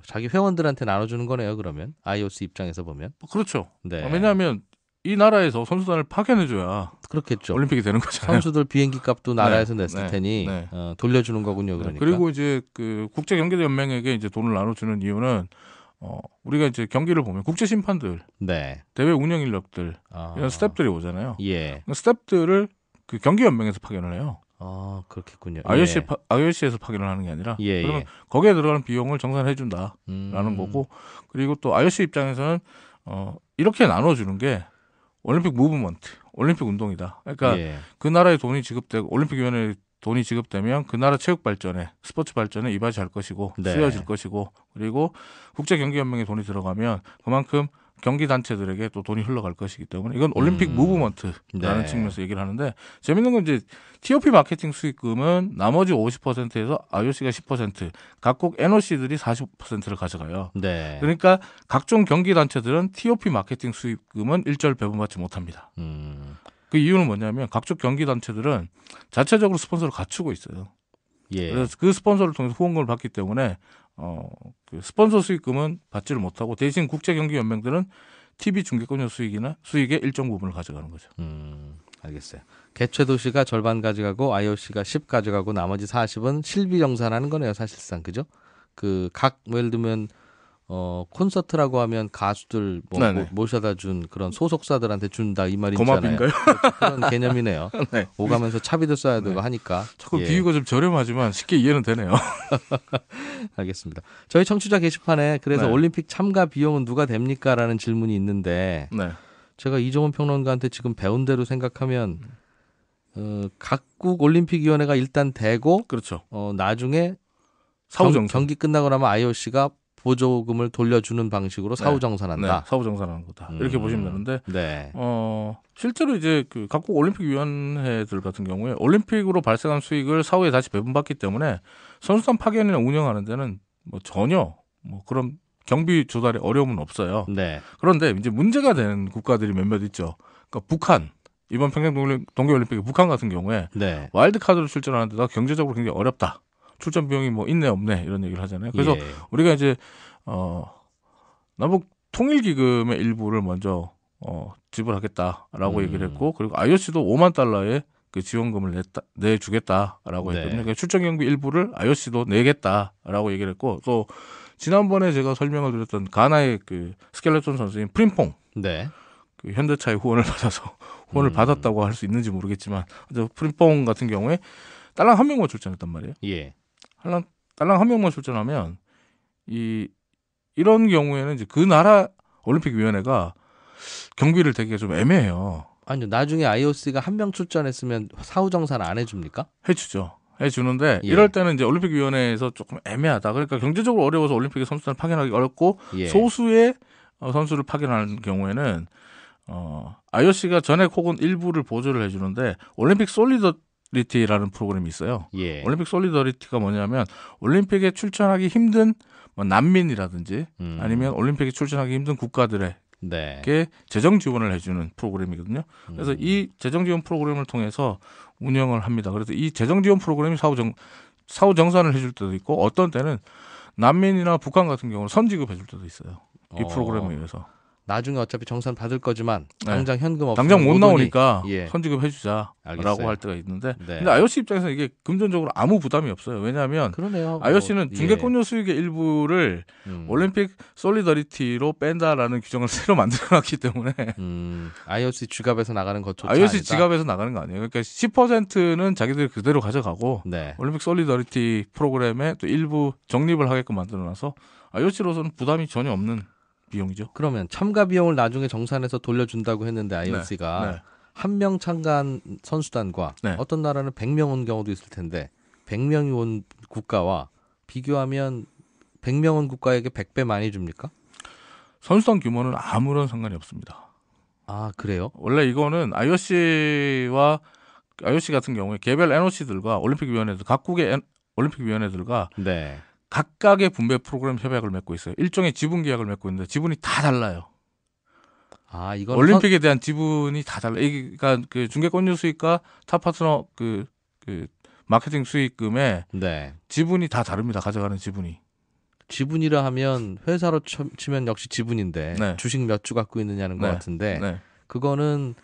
자기 회원들한테 나눠주는 거네요. 그러면 IOC 입장에서 보면 그렇죠. 네. 왜냐하면 이 나라에서 선수단을 파견해줘야 그렇겠죠. 올림픽이 되는 거잖아요. 선수들 비행기 값도 나라에서 냈을 테니 돌려주는 거군요. 그러니까. 그리고 이제 그 국제 경기대 연맹에게 이제 돈을 나눠주는 이유는 우리가 이제 경기를 보면 국제 심판들, 대회 운영 인력들 이런 스태프들이 오잖아요. 예. 스태프들을 그 경기 연맹에서 파견을 해요. 아, 그렇겠군요. IOC에서 파견을 하는 게 아니라 그러면 거기에 들어가는 비용을 정산해 준다라는 거고 그리고 또 IOC 입장에서는 이렇게 나눠주는 게 올림픽 무브먼트, 올림픽 운동이다. 그러니까 그 나라의 돈이 지급되고 올림픽위원회 돈이 지급되면 그 나라 체육 발전에 스포츠 발전에 이바지할 것이고 쓰여질 것이고 그리고 국제경기연맹에 돈이 들어가면 그만큼 경기 단체들에게 또 돈이 흘러갈 것이기 때문에 이건 올림픽 무브먼트라는 측면에서 얘기를 하는데 재밌는 건 이제 TOP 마케팅 수익금은 나머지 50%에서 IOC가 10%, 각국 NOC들이 40%를 가져가요. 그러니까 각종 경기 단체들은 TOP 마케팅 수익금은 일절 배분받지 못합니다. 그 이유는 뭐냐면 각종 경기 단체들은 자체적으로 스폰서를 갖추고 있어요. 그래서 그 스폰서를 통해서 후원금을 받기 때문에 그 스폰서 수익금은 받지를 못하고 대신 국제경기연맹들은 TV 중계권료 수익의 일정 부분을 가져가는 거죠. 알겠어요. 개최 도시가 절반 가져가고 IOC가 10 가져가고 나머지 40은 실비 정산하는 거네요, 사실상. 그죠? 그 각 예를 들면 콘서트라고 하면 가수들 모셔다 준 그런 소속사들한테 준다 이 말이잖아요. 고맙인가요? 그런 개념이네요. 오가면서 차비도 써야 되고 하니까. 자꾸 비유가 좀 저렴하지만 쉽게 이해는 되네요. 알겠습니다. 저희 청취자 게시판에 그래서 올림픽 참가 비용은 누가 됩니까? 라는 질문이 있는데 제가 이종훈 평론가한테 지금 배운 대로 생각하면 각국 올림픽위원회가 일단 되고 나중에 경기 끝나고 나면 IOC가 보조금을 돌려주는 방식으로 사후정산한다. 사후정산하는 거다. 이렇게 보시면 되는데 실제로 이제 그 각국 올림픽위원회들 같은 경우에 올림픽으로 발생한 수익을 사후에 다시 배분받기 때문에 선수단 파견이나 운영하는 데는 뭐 전혀 뭐 그런 경비 조달에 어려움은 없어요. 그런데 이제 문제가 되는 국가들이 몇몇 있죠. 그러니까 북한. 이번 평양 동계올림픽 북한 같은 경우에 와일드카드로 출전하는데다 경제적으로 굉장히 어렵다. 출전 비용이 뭐 있네 없네 이런 얘기를 하잖아요. 그래서 우리가 이제 남북 통일기금의 일부를 먼저 지불하겠다라고 얘기를 했고 그리고 IOC도 5만 달러의 그 지원금을 내주겠다라고 했거든요. 그러니까 출전 경비 일부를 IOC도 내겠다라고 얘기를 했고 또 지난번에 제가 설명을 드렸던 가나의 그 스켈레톤 선수인 프림퐁 그 현대차의 후원을 받아서 후원을 받았다고 할 수 있는지 모르겠지만 프림퐁 같은 경우에 딸랑 한 명만 출전했단 말이에요. 딸랑 한 명만 출전하면 이런 경우에는 이제 그 나라 올림픽위원회가 경비를 되게 좀 애매해요. 아니요, 나중에 IOC가 한 명 출전했으면 사후정산 안 해줍니까? 해주죠. 해주는데 이럴 때는 이제 올림픽위원회에서 조금 애매하다. 그러니까 경제적으로 어려워서 올림픽에 선수단을 파견하기 어렵고 소수의 선수를 파견하는 경우에는 IOC가 전액 혹은 일부를 보조를 해주는데 올림픽 솔리더리티라는 프로그램이 있어요. 올림픽 솔리더리티가 뭐냐면 올림픽에 출전하기 힘든 뭐 난민이라든지 아니면 올림픽에 출전하기 힘든 국가들에게 재정 지원을 해주는 프로그램이거든요. 그래서 이 재정 지원 프로그램을 통해서 운영을 합니다. 그래서 이 재정 지원 프로그램이 사후 정산을 해줄 때도 있고 어떤 때는 난민이나 북한 같은 경우는 선지급 해줄 때도 있어요. 이 프로그램에 의해서. 나중에 어차피 정산 받을 거지만 당장 현금 없으면 당장 못 나오니까 선지급 해주자라고 할 때가 있는데 근데 IOC 입장에서는 이게 금전적으로 아무 부담이 없어요. 왜냐하면 IOC는 중계권료 수익의 일부를 올림픽 솔리더리티로 뺀다라는 규정을 새로 만들어놨기 때문에 IOC 지갑에서 나가는 것조차 IOC 지갑에서 나가는 거 아니에요. 그러니까 10%는 자기들이 그대로 가져가고 올림픽 솔리더리티 프로그램에 또 일부 적립을 하게끔 만들어놔서 IOC로서는 부담이 전혀 없는 비용이죠. 그러면 참가 비용을 나중에 정산해서 돌려준다고 했는데 IOC가 한 명 참가한 선수단과 네. 어떤 나라는 100명 온 경우도 있을 텐데 100명이 온 국가와 비교하면 100명 온 국가에게 100배 많이 줍니까? 선수단 규모는 아무런 상관이 없습니다. 아, 그래요? 원래 이거는 IOC 같은 경우에 개별 NOC들과 올림픽위원회들, 각국의 올림픽위원회들과 네. 각각의 분배 프로그램 협약을 맺고 있어요. 일종의 지분 계약을 맺고 있는데 지분이 다 달라요. 아, 이건 올림픽에 대한 지분이 다 달라요. 그러니까 그 중계권료 수익과 타 파트너 그 마케팅 수익금의 네. 지분이 다 다릅니다. 가져가는 지분이. 지분이라 하면 회사로 치면 역시 지분인데 네. 주식 몇 주 갖고 있느냐는 것 네. 같은데 네. 그거는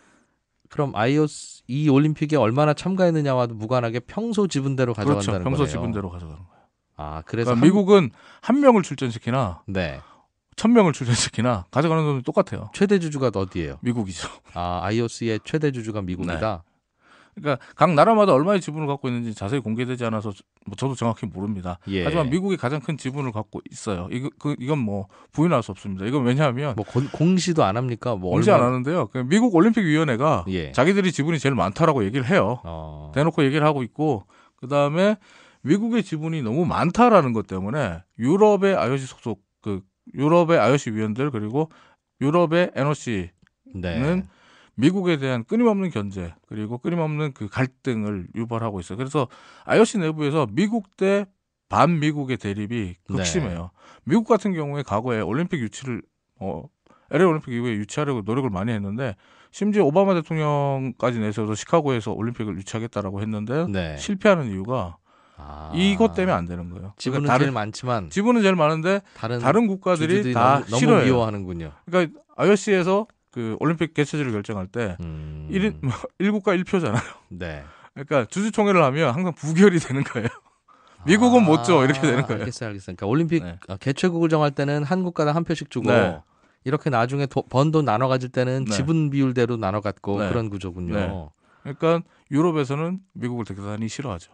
그럼 IOC 이 올림픽에 얼마나 참가했느냐와도 무관하게 평소 지분대로 가져간다는 그렇죠. 평소 거네요. 지분대로 가져가는 거예요. 아, 그래서 그러니까 미국은 1명을 출전시키나 네. 1000명을 출전시키나 가져가는 돈은 똑같아요. 최대 주주가 어디예요? 미국이죠. 아, IOC의 최대 주주가 미국이다. 그러니까 각 나라마다 얼마의 지분을 갖고 있는지 자세히 공개되지 않아서 뭐 저도 정확히 모릅니다. 예. 하지만 미국이 가장 큰 지분을 갖고 있어요. 이건 뭐 부인할 수 없습니다. 이건 왜냐하면 뭐 공시도 안 합니까? 뭐 공시 안 하는데요. 미국 올림픽위원회가 예. 자기들이 지분이 제일 많다라고 얘기를 해요. 대놓고 얘기를 하고 있고 그다음에 미국의 지분이 너무 많다라는 것 때문에 유럽의 IOC 소속 유럽의 IOC 위원들 그리고 유럽의 NOC는 네. 미국에 대한 끊임없는 견제 그리고 끊임없는 그 갈등을 유발하고 있어요. 그래서 IOC 내부에서 미국 대 반미국의 대립이 극심해요. 네. 미국 같은 경우에 과거에 올림픽 유치를 LA 올림픽 이후에 유치하려고 노력을 많이 했는데 심지어 오바마 대통령까지 내세워서 시카고에서 올림픽을 유치하겠다라고 했는데 네. 실패하는 이유가 이것 때문에 안 되는 거예요. 지분은 그러니까 제일 많지만 지분은 제일 많은데 다른 국가들이 다 너무 싫어해요. 미워하는군요. 그러니까 IOC에서 그 올림픽 개최지를 결정할 때 1국가 1표잖아요. 네. 그러니까 주주총회를 하면 항상 부결이 되는 거예요. 미국은 못 줘 이렇게 되는 거예요. 알겠어요. 그러니까 올림픽 네. 개최국을 정할 때는 한 국가당 한 표씩 주고 네. 이렇게 나중에 번 돈 나눠 가질 때는 네. 지분 비율대로 나눠 갖고 네. 그런 구조군요. 네. 그러니까 유럽에서는 미국을 대단히 싫어하죠.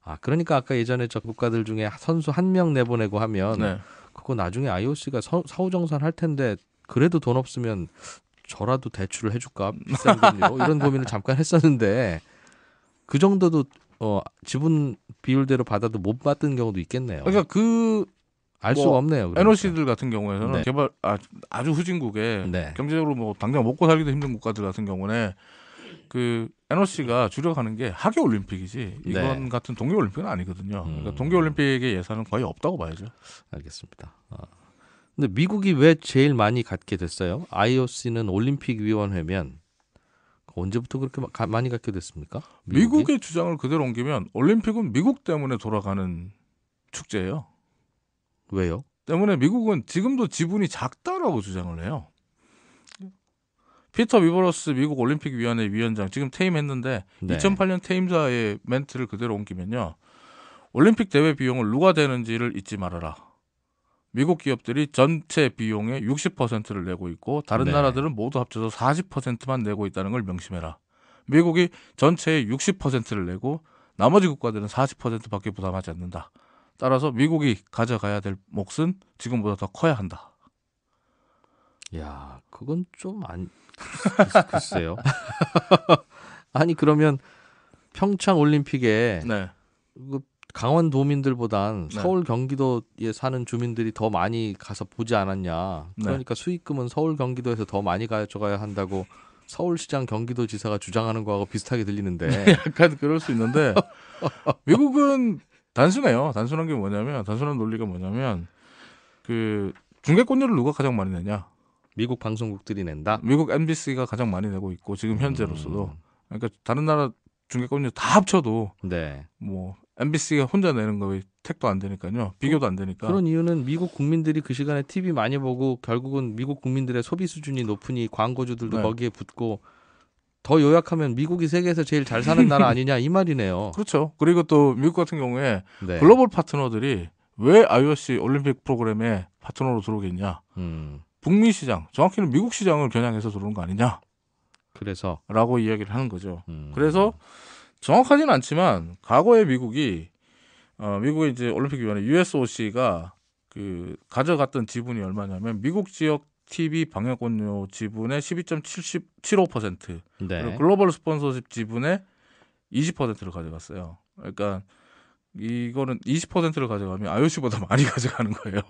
아, 그러니까 아까 예전에 저 국가들 중에 선수 1명 내보내고 하면 네. 그거 나중에 IOC가 사후정산 할 텐데 그래도 돈 없으면 저라도 대출을 해줄까 비싼 금리로 이런 고민을 잠깐 했었는데 그 정도도 지분 비율대로 받아도 못 받는 경우도 있겠네요. 그러니까 알 수가 없네요. 그러니까. NOC들 같은 경우에는 네. 개발 아주 후진국에 네. 경제적으로 뭐 당장 먹고 살기도 힘든 국가들 같은 경우는 그 NOC가 주력하는 게 하계 올림픽이지 이건 네. 같은 동계 올림픽은 아니거든요. 그러니까 동계 올림픽의 예산은 거의 없다고 봐야죠. 알겠습니다. 근데 미국이 왜 제일 많이 갖게 됐어요? IOC는 올림픽 위원회면 언제부터 그렇게 많이 갖게 됐습니까? 미국의 주장을 그대로 옮기면 올림픽은 미국 때문에 돌아가는 축제예요. 왜요? 때문에 미국은 지금도 지분이 작다라고 주장을 해요. 피터 위버러스 미국 올림픽위원회 위원장 지금 퇴임했는데 네. 2008년 퇴임자의 멘트를 그대로 옮기면요. 올림픽 대회 비용을 누가 대는지를 잊지 말아라. 미국 기업들이 전체 비용의 60%를 내고 있고 다른 네. 나라들은 모두 합쳐서 40%만 내고 있다는 걸 명심해라. 미국이 전체의 60%를 내고 나머지 국가들은 40%밖에 부담하지 않는다. 따라서 미국이 가져가야 될 몫은 지금보다 더 커야 한다. 야, 그건 좀 글쎄요. 아니 그러면 평창 올림픽에 네. 강원도민들보단 네. 서울 경기도에 사는 주민들이 더 많이 가서 보지 않았냐. 그러니까 수익금은 서울 경기도에서 더 많이 가져가야 한다고 서울시장 경기도지사가 주장하는 거하고 비슷하게 들리는데. 약간 그럴 수 있는데 미국은 단순해요. 단순한 논리가 뭐냐면 그 중계권료를 누가 가장 많이 내냐. 미국 방송국들이 낸다. 미국 MBC가 가장 많이 내고 있고 지금 현재로서도 그러니까 다른 나라 중계권료 다 합쳐도 네. 뭐 MBC가 혼자 내는 거에 택도 안 되니까요. 비교도 안 되니까. 그런 이유는 미국 국민들이 그 시간에 TV 많이 보고 결국은 미국 국민들의 소비 수준이 높으니 광고주들도 네. 거기에 붙고 더 요약하면 미국이 세계에서 제일 잘 사는 나라 아니냐 이 말이네요. 그렇죠. 그리고 또 미국 같은 경우에 네. 글로벌 파트너들이 왜 IOC 올림픽 프로그램에 파트너로 들어오겠냐. 북미 시장, 정확히는 미국 시장을 겨냥해서 들어오는 거 아니냐. 그래서 라고 이야기를 하는 거죠. 그래서 정확하지는 않지만 과거에 미국의 이제 올림픽위원회 USOC가 그 가져갔던 지분이 얼마냐면 미국 지역 TV 방영권료 지분의 12.75%, 네. 그리고 글로벌 스폰서십 지분의 20%를 가져갔어요. 그러니까 이거는 20%를 가져가면 IOC보다 많이 가져가는 거예요.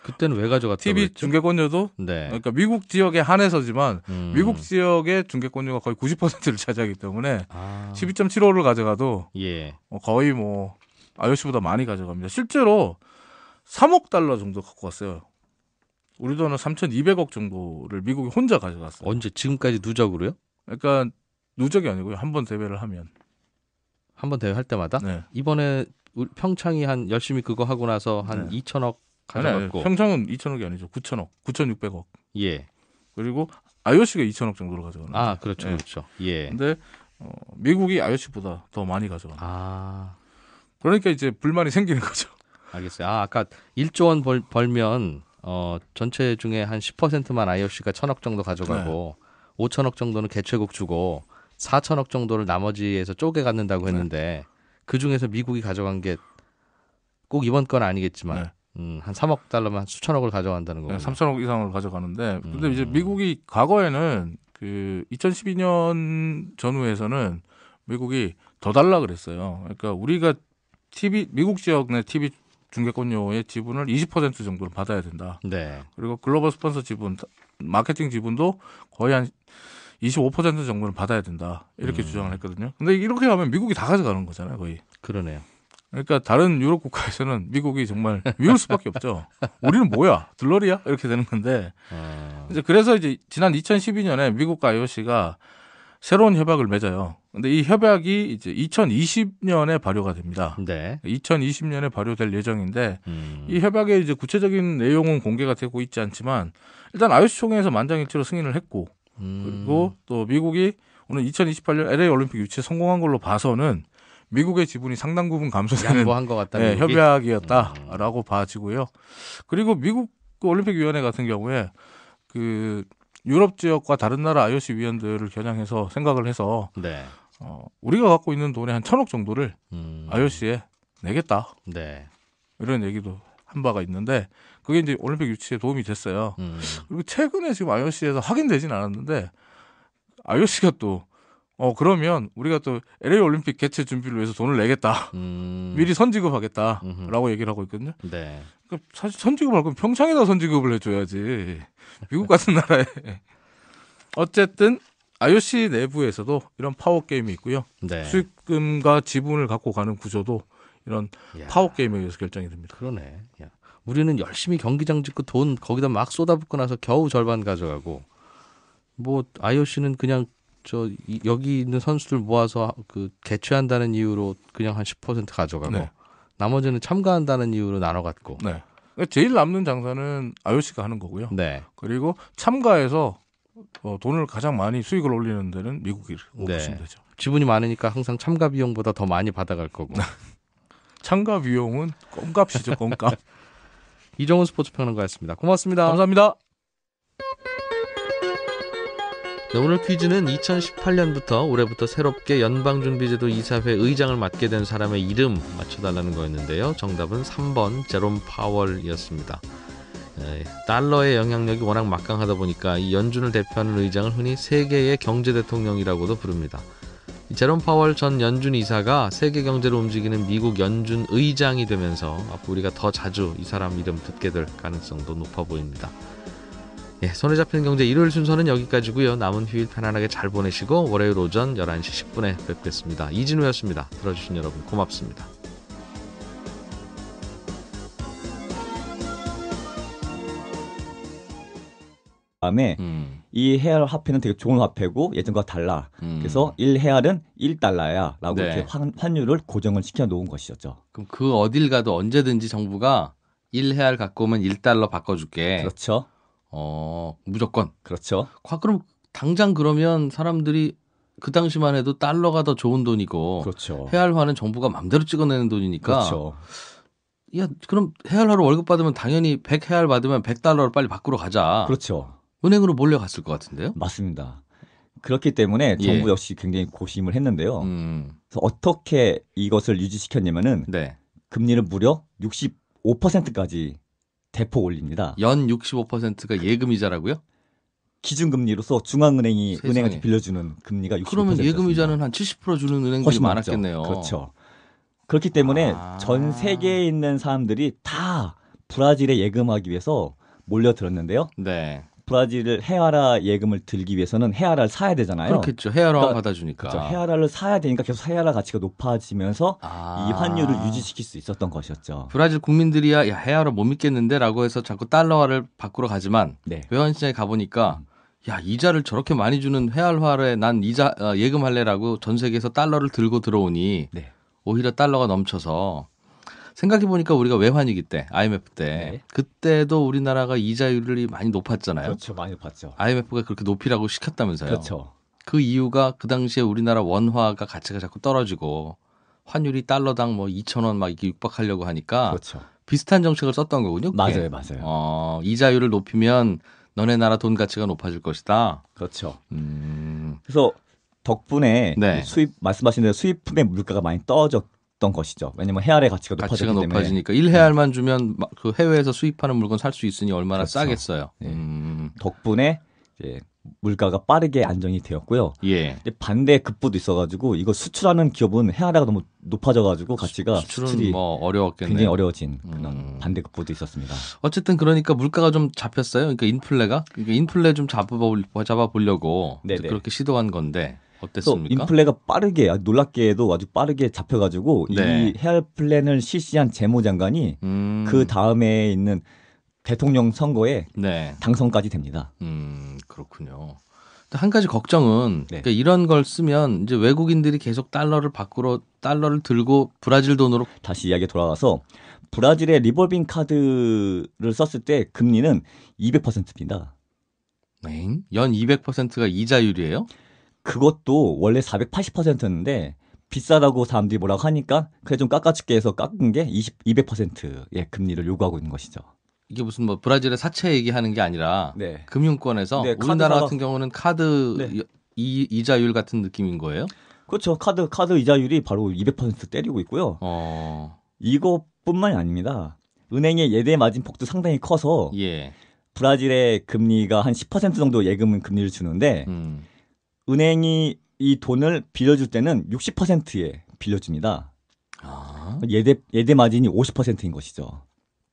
그때는 왜 가져갔다고 TV 그랬죠? 중계권료도 네. 그러니까 미국 지역에 한해서지만 미국 지역의 중계권료가 거의 90%를 차지하기 때문에 12.75를 가져가도 예. 거의 뭐 IOC보다 많이 가져갑니다. 실제로 3억 달러 정도 갖고 왔어요. 우리 돈은 3,200억 정도를 미국이 혼자 가져갔어요. 언제? 지금까지 누적으로요? 그러니까 누적이 아니고요. 한 번 대회를 하면. 한 번 대회 할 때마다? 네. 이번에 평창이 한 열심히 그거 하고 나서 한 2천억 가져갔고. 아니, 평창은 2천억이 아니죠. 9천억, 9,600억. 예. 그리고 IOC가 2천억 정도로 가져가는 거죠. 아, 그렇죠, 네. 그렇죠. 예. 근데 미국이 IOC보다 더 많이 가져가는 거예요. 그러니까 이제 불만이 생기는 거죠. 알겠어요. 아까 1조 원 벌면 전체 중에 한 10%만 IOC가 1,000억 정도 가져가고 5천억 정도는 개최국 주고 4천억 정도를 나머지에서 쪼개 갖는다고 했는데 그 중에서 미국이 가져간 게 꼭 이번 건 아니겠지만 한 3억 달러만 수천억을 가져간다는 거고. 3천억 이상을 가져가는데 근데 이제 미국이 과거에는 그 2012년 전후에서는 미국이 더 달라 그랬어요. 그러니까 우리가 미국 지역 내 TV 중계권료의 지분을 20% 정도를 받아야 된다. 네. 그리고 글로벌 스폰서 지분, 마케팅 지분도 거의 한 25% 정도는 받아야 된다. 이렇게 주장을 했거든요. 근데 이렇게 하면 미국이 다 가져가는 거잖아요, 거의. 그러네요. 그러니까 다른 유럽 국가에서는 미국이 정말 미울 수밖에 없죠. 우리는 뭐야? 들러리야? 이렇게 되는 건데. 이제 그래서 이제 지난 2012년에 미국과 IOC가 새로운 협약을 맺어요. 근데 이 협약이 이제 2020년에 발효가 됩니다. 네. 2020년에 발효될 예정인데 이 협약의 이제 구체적인 내용은 공개가 되고 있지 않지만 일단 IOC 총회에서 만장일치로 승인을 했고 그리고 또 미국이 오늘 2028년 LA 올림픽 유치에 성공한 걸로 봐서는 미국의 지분이 상당 부분 감소되는 양보한 것 같다. 네, 협약이었다라고 봐지고요. 그리고 미국 올림픽위원회 같은 경우에 그 유럽 지역과 다른 나라 IOC 위원들을 겨냥해서 생각을 해서 우리가 갖고 있는 돈의 한 1,000억 정도를 IOC에 내겠다. 네. 이런 얘기도 한 바가 있는데 그게 이제 올림픽 유치에 도움이 됐어요. 그리고 최근에 지금 IOC에서 확인되진 않았는데 IOC가 또 그러면 우리가 또 LA 올림픽 개최 준비를 위해서 돈을 내겠다. 미리 선지급하겠다라고 얘기를 하고 있거든요. 네. 그러니까 사실 선지급할 거면 평창에다 선지급을 해줘야지. 미국 같은 나라에. 어쨌든 IOC 내부에서도 이런 파워 게임이 있고요. 네. 수익금과 지분을 갖고 가는 구조도 이런 파워 게임에 의해서 결정이 됩니다. 그러네. 우리는 열심히 경기장 짓고 돈 거기다 막 쏟아붓고 나서 겨우 절반 가져가고 뭐 IOC는 그냥 여기 있는 선수들 모아서 그 개최한다는 이유로 그냥 한 10% 가져가고 나머지는 참가한다는 이유로 나눠 갖고. 네. 제일 남는 장사는 IOC가 하는 거고요. 네. 그리고 참가해서 돈을 가장 많이 수익을 올리는 데는 미국이라고 보시면 되죠. 지분이 많으니까 항상 참가 비용보다 더 많이 받아갈 거고. 참가 비용은 껌값이죠, 껌값. 이정훈 스포츠 평론가였습니다. 고맙습니다. 감사합니다. 네, 오늘 퀴즈는 2018년부터 올해부터 새롭게 연방준비제도 이사회 의장을 맡게 된 사람의 이름 맞춰달라는 거였는데요. 정답은 3번 제롬 파월이었습니다. 달러의 영향력이 워낙 막강하다 보니까 이 연준을 대표하는 의장을 흔히 세계의 경제 대통령이라고도 부릅니다. 제롬 파월 전 연준 이사가 세계 경제를 움직이는 미국 연준 의장이 되면서 앞으로 우리가 더 자주 이 사람 이름 듣게 될 가능성도 높아 보입니다. 손에 잡히는 경제 일요일 순서는 여기까지고요. 남은 휴일 편안하게 잘 보내시고 월요일 오전 11시 10분에 뵙겠습니다. 이진우였습니다. 들어주신 여러분 고맙습니다. 다음에 이 헤알 화폐는 되게 좋은 화폐고 예전과 달라. 그래서 1헤알은 1달러야 라고 이렇게 환율을 고정을 시켜 놓은 것이었죠. 그럼 그 어딜 가도 언제든지 정부가 1헤알 갖고 오면 1달러 바꿔줄게. 그렇죠. 무조건. 그렇죠. 그럼 당장 그러면 사람들이 그 당시만 해도 달러가 더 좋은 돈이고 그렇죠. 헤알화는 정부가 맘대로 찍어내는 돈이니까 그렇죠. 그럼 헤알화로 월급 받으면 당연히 100헤알 받으면 100달러로 빨리 바꾸러 가자. 그렇죠. 은행으로 몰려갔을 것 같은데요. 맞습니다. 그렇기 때문에 정부 역시 굉장히 고심을 했는데요. 그래서 어떻게 이것을 유지시켰냐면은 금리를 무려 65%까지 대폭 올립니다. 연 65%가 예금이자라고요? 기준금리로서 중앙은행이 세상에. 은행한테 빌려주는 금리가 65%였습니다. 그러면 예금이자는 한 70% 주는 은행들이 훨씬 많았겠네요. 많죠. 그렇죠. 그렇기 때문에 전 세계에 있는 사람들이 다 브라질에 예금하기 위해서 몰려들었는데요. 네. 브라질을 헤아라 예금을 들기 위해서는 헤아라를 사야 되잖아요. 그렇겠죠. 헤아라만 그러니까, 받아주니까. 그렇죠. 헤아라를 사야 되니까 계속 헤아라 가치가 높아지면서 이 환율을 유지시킬 수 있었던 것이었죠. 브라질 국민들이야 야, 헤아라 못 믿겠는데라고 해서 자꾸 달러화를 바꾸러 가지만 네. 외환시장에 가보니까 야 이자를 저렇게 많이 주는 헤알화에 난 이자 예금할래라고 전 세계에서 달러를 들고 들어오니 네. 오히려 달러가 넘쳐서 생각해보니까 우리가 외환위기 때 IMF 때 네. 그때도 우리나라가 이자율이 많이 높았잖아요. 그렇죠. 많이 높았죠. IMF가 그렇게 높이라고 시켰다면서요. 그렇죠. 그 이유가 그 당시에 우리나라 원화가 가치가 자꾸 떨어지고 환율이 달러당 뭐 2,000원 막 이렇게 육박하려고 하니까 그렇죠. 비슷한 정책을 썼던 거군요. 그게. 맞아요. 이자율을 높이면 너네 나라 돈 가치가 높아질 것이다. 그렇죠. 그래서 덕분에 네. 수입 말씀하신 대로 수입품의 물가가 많이 떨어졌던 것이죠. 왜냐하면 헤알의 가치가 높아졌기 때문에. 높아지니까 1헤알만 주면 그 해외에서 수입하는 물건 살 수 있으니 얼마나 그렇죠. 싸겠어요. 네. 덕분에 이제 물가가 빠르게 안정이 되었고요. 예. 반대 급부도 있어가지고 이거 수출하는 기업은 헤아라가 너무 높아져가지고 가치가 수출은 수출이 뭐 어려웠겠네요. 굉장히 어려워진 그런 반대 급부도 있었습니다. 어쨌든 그러니까 물가가 좀 잡혔어요. 그러니까 인플레 좀 잡아보려고 네네. 그렇게 시도한 건데 어땠습니까? 인플레가 빠르게 놀랍게도 아주 빠르게 잡혀가지고 네. 이 헤알 플랜을 실시한 재무장관이 그 다음에 있는 대통령 선거에 네. 당선까지 됩니다. 그렇군요. 한 가지 걱정은 네. 그러니까 이런 걸 쓰면 이제 외국인들이 계속 달러를 들고 브라질 돈으로 다시 이야기에 돌아가서 브라질의 리볼빙 카드를 썼을 때 금리는 200%입니다. 연 200%가 이자율이에요? 그것도 원래 480%였는데 비싸다고 사람들이 뭐라고 하니까 그래 좀 깎아줄게 해서 깎은 게 200%의 금리를 요구하고 있는 것이죠. 이게 무슨 뭐 브라질의 사채 얘기하는 게 아니라 네. 금융권에서 네, 우리나라 같은 경우는 카드 네. 이자율 같은 느낌인 거예요? 그렇죠. 카드 이자율이 바로 200% 때리고 있고요. 이것뿐만이 아닙니다. 은행의 예대 마진 폭도 상당히 커서 예. 브라질의 금리가 한 10% 정도 예금 금리를 주는데 은행이 이 돈을 빌려줄 때는 60%에 빌려줍니다. 예대 마진이 50%인 것이죠.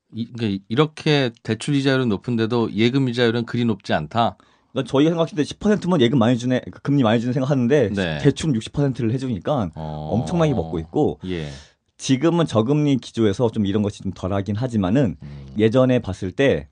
그러니까 이렇게 대출 이자율은 높은데도 예금 이자율은 그리 높지 않다. 그러니까 저희가 생각했을 때 10%면 예금 많이 주네, 금리 많이 주는 생각하는데 네. 대출은 60%를 해주니까 엄청나게 먹고 있고 예. 지금은 저금리 기조에서 좀 이런 것이 좀 덜하긴 하지만은 예전에 봤을 때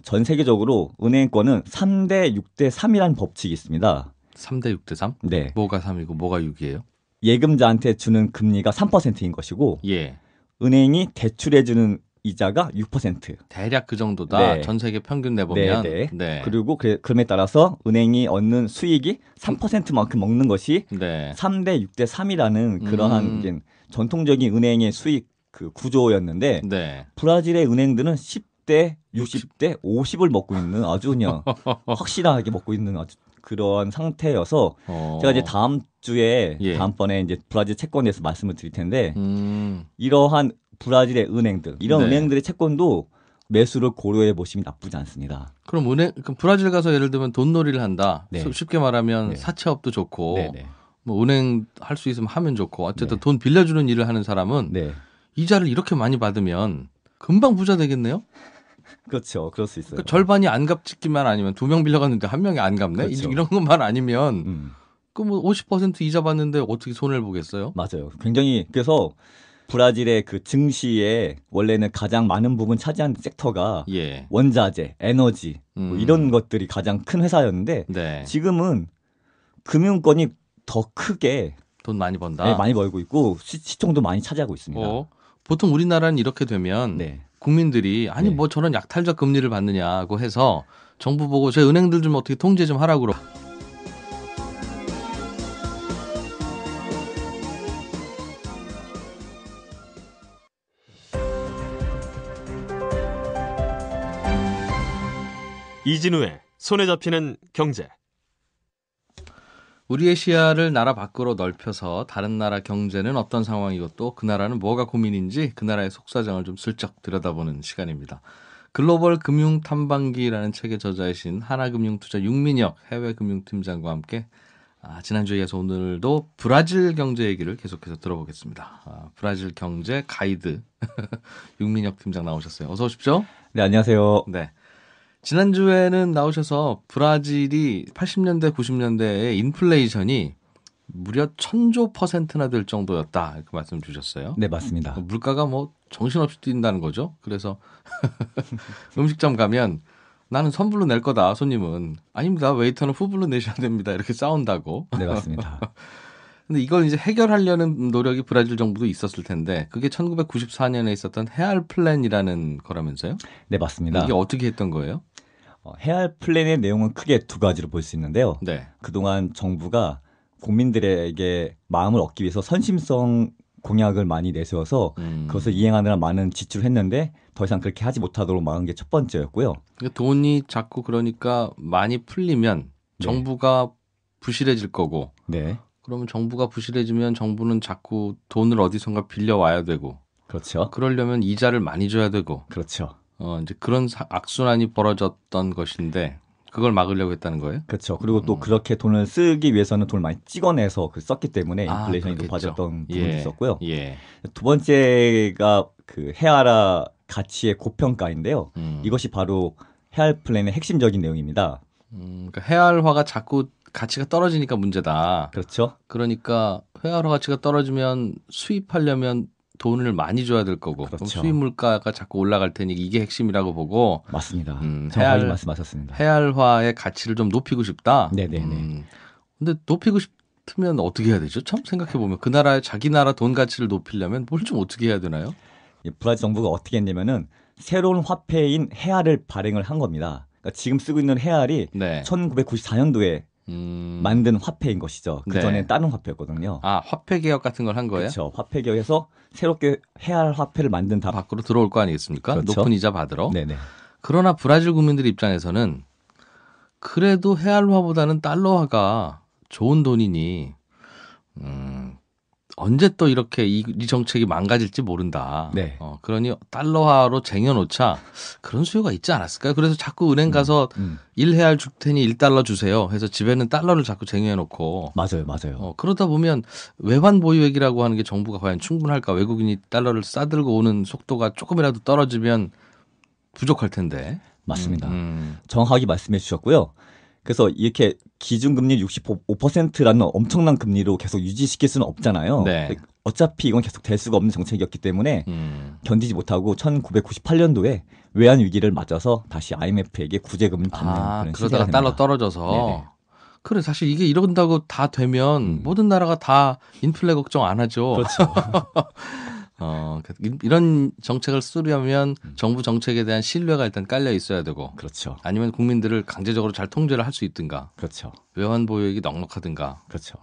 전 세계적으로 은행권은 3대 6대 3이라는 법칙이 있습니다. 3대 6대 3? 네. 뭐가 3이고 뭐가 6이에요? 예금자한테 주는 금리가 3%인 것이고 예. 은행이 대출해주는 이자가 6%. 대략 그 정도다. 네. 전 세계 평균 내보면. 네. 네. 그리고 그럼에 따라서 은행이 얻는 수익이 3%만큼 먹는 것이 네. 3대 6대 3이라는 그러한 이제 전통적인 은행의 수익 그 구조였는데 네. 브라질의 은행들은 10대, 60대, 50을 먹고 있는 아주 그냥 확실하게 먹고 있는 아주 그런 상태여서 제가 이제 다음 주에 예. 다음번에 이제 브라질 채권에 대해서 말씀을 드릴 텐데 이러한 브라질의 은행들 이런 네. 은행들의 채권도 매수를 고려해 보시면 나쁘지 않습니다. 그럼 브라질 가서 예를 들면 돈놀이를 한다. 네. 쉽게 말하면 네. 사채업도 좋고 네네. 뭐 은행 할 수 있으면 하면 좋고 어쨌든 네. 돈 빌려주는 일을 하는 사람은 네. 이자를 이렇게 많이 받으면 금방 부자 되겠네요. 그렇죠. 그럴 수 있어요. 그러니까 절반이 안 갚지만 아니면 2명 빌려갔는데 1명이 안 갚네. 그렇죠. 이런 것만 아니면 그 뭐 50% 이자 받는데 어떻게 손해를 보겠어요? 맞아요. 굉장히 그래서 브라질의 그 증시에 원래는 가장 많은 부분 차지하는 섹터가 예. 원자재, 에너지 뭐 이런 것들이 가장 큰 회사였는데 네. 지금은 금융권이 더 크게 돈 많이 번다. 네, 많이 벌고 있고 시총도 많이 차지하고 있습니다. 보통 우리나라는 이렇게 되면 네. 국민들이 아니 네. 뭐 저런 약탈적 금리를 받느냐고 해서 정부 보고 저희 은행들 좀 어떻게 통제 좀 하라고 그러고 이진우의 손에 잡히는 경제. 우리의 시야를 나라 밖으로 넓혀서 다른 나라 경제는 어떤 상황이고 또 그 나라는 뭐가 고민인지 그 나라의 속사정을 좀 슬쩍 들여다보는 시간입니다. 글로벌 금융 탐방기라는 책의 저자이신 하나금융투자 윤민혁 해외금융팀장과 함께 지난주에 이어서 오늘도 브라질 경제 얘기를 계속해서 들어보겠습니다. 브라질 경제 가이드 윤민혁 팀장 나오셨어요. 어서 오십시오. 네, 안녕하세요. 네. 지난주에는 나오셔서 브라질이 80년대, 90년대에 인플레이션이 무려 1000조%나 될 정도였다. 이렇게 말씀 주셨어요. 네, 맞습니다. 물가가 뭐 정신없이 뛴다는 거죠. 그래서 음식점 가면 나는 선불로 낼 거다. 손님은 아닙니다. 웨이터는 후불로 내셔야 됩니다. 이렇게 싸운다고. 네, 맞습니다. 근데 이걸 이제 해결하려는 노력이 브라질 정부도 있었을 텐데 그게 1994년에 있었던 헤알 플랜이라는 거라면서요? 네, 맞습니다. 이게 어떻게 했던 거예요? 헤알 플랜의 내용은 크게 두 가지로 볼 수 있는데요. 네. 그동안 정부가 국민들에게 마음을 얻기 위해서 선심성 공약을 많이 내세워서 그것을 이행하느라 많은 지출을 했는데 더 이상 그렇게 하지 못하도록 막은 게 첫 번째였고요. 그러니까 돈이 자꾸 그러니까 많이 풀리면 정부가 부실해질 거고 네. 그러면 정부가 부실해지면 정부는 자꾸 돈을 어디선가 빌려와야 되고 그렇죠. 그러려면 이자를 많이 줘야 되고 그렇죠. 이제 그런 악순환이 벌어졌던 것인데 그걸 막으려고 했다는 거예요? 그렇죠. 그리고 또 그렇게 돈을 쓰기 위해서는 돈을 많이 찍어내서 썼기 때문에 인플레이션이 높아졌던 부분이 있었고요. 예. 두 번째가 그 헤아라 가치의 고평가인데요. 이것이 바로 헤알 플랜의 핵심적인 내용입니다. 그러니까 헤알화가 자꾸 가치가 떨어지니까 문제다. 그렇죠. 그러니까 헤알화 가치가 떨어지면 수입하려면 돈을 많이 줘야 될 거고 그렇죠. 그럼 수입 물가가 자꾸 올라갈 테니 이게 핵심이라고 보고 맞습니다. 정확하게 말씀하셨습니다. 헤알화의 가치를 좀 높이고 싶다. 네네네. 근데 높이고 싶으면 어떻게 해야 되죠? 참 생각해 보면 그 나라의 자기 나라 돈 가치를 높이려면 뭘 좀 어떻게 해야 되나요? 브라질 정부가 어떻게 했냐면은 새로운 화폐인 헤알을 발행을 한 겁니다. 그러니까 지금 쓰고 있는 헤알이 1994년도에 만든 화폐인 것이죠. 그 전에 다른 화폐였거든요. 아, 화폐 개혁 같은 걸 한 거예요? 그렇죠. 화폐 개혁해서 새롭게 헤알 화폐를 만든 다 밖으로 들어올 거 아니겠습니까? 그렇죠. 높은 이자 받으러. 네네. 그러나 브라질 국민들 입장에서는 그래도 헤알화보다는 달러화가 좋은 돈이니 언제 또 이렇게 이 정책이 망가질지 모른다. 네. 그러니 달러화로 쟁여놓자 그런 수요가 있지 않았을까요? 그래서 자꾸 은행 가서 1헤알 줄 테니 1달러 주세요 해서 집에는 달러를 자꾸 쟁여놓고 맞아요. 그러다 보면 외환 보유액이라고 하는 게 정부가 과연 충분할까? 외국인이 달러를 싸들고 오는 속도가 조금이라도 떨어지면 부족할 텐데. 맞습니다. 정확하게 말씀해 주셨고요. 그래서 이렇게 기준금리 65%라는 엄청난 금리로 계속 유지시킬 수는 없잖아요. 네. 어차피 이건 계속 될 수가 없는 정책이었기 때문에 견디지 못하고 1998년도에 외환 위기를 맞아서 다시 IMF에게 구제금을 받는 그런 시기가 그러다가 됩니다. 달러 떨어져서. 네네. 그래 사실 이게 이런다고 다 되면 모든 나라가 다 인플레 걱정 안 하죠. 그렇죠. 이런 정책을 쓰려면 정부 정책에 대한 신뢰가 일단 깔려 있어야 되고, 그렇죠. 아니면 국민들을 강제적으로 잘 통제를 할 수 있든가, 그렇죠. 외환 보유액이 넉넉하든가. 그렇죠.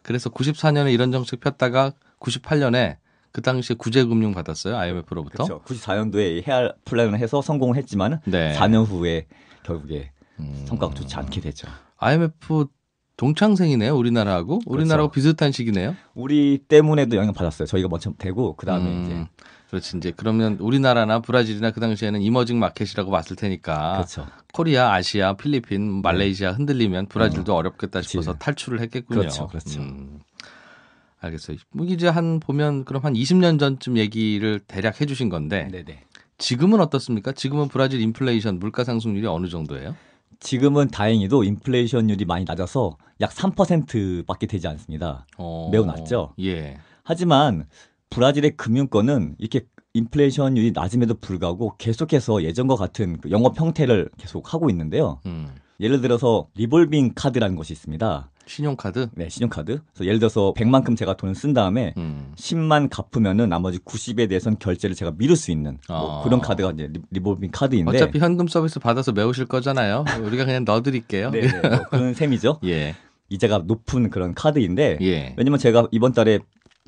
그래서 94년에 이런 정책 폈다가 98년에 그 당시에 구제금융 받았어요 IMF로부터. 그렇죠. 94년도에 헤알 플랜을 해서 성공을 했지만 4년 후에 결국에 성과가 좋지 않게 되죠. IMF 동창생이네요, 우리나라하고. 우리나라하고 비슷한 시기네요. 우리 때문에도 영향 받았어요. 저희가 먼저 되고 그 다음에 이제. 그렇지. 이제 그러면 우리나라나 브라질이나 그 당시에는 이머징 마켓이라고 봤을 테니까. 그렇죠. 코리아, 아시아, 필리핀, 말레이시아 흔들리면 브라질도 어렵겠다 싶어서 탈출을 했겠군요. 그렇죠. 알겠어요. 이제 보면 그럼 한 20년 전쯤 얘기를 대략 해주신 건데. 네네. 지금은 어떻습니까? 지금은 브라질 인플레이션 물가 상승률이 어느 정도예요? 지금은 다행히도 인플레이션율이 많이 낮아서 약 3%밖에 되지 않습니다. 매우 낮죠. 예. 하지만 브라질의 금융권은 이렇게 인플레이션율이 낮음에도 불구하고 계속해서 예전과 같은 그 영업 형태를 계속 하고 있는데요. 예를 들어서 리볼빙 카드라는 것이 있습니다. 신용카드? 네, 신용카드. 그래서 예를 들어서 100만큼 제가 돈을 쓴 다음에 10만 갚으면은 나머지 90에 대해서는 결제를 제가 미룰 수 있는 뭐 그런 카드가 이제 리볼빙 카드인데. 어차피 현금 서비스 받아서 메우실 거잖아요. 우리가 그냥 넣어드릴게요. 네, 뭐 그런 셈이죠. 예. 이자가 높은 그런 카드인데. 예. 왜냐면 제가 이번 달에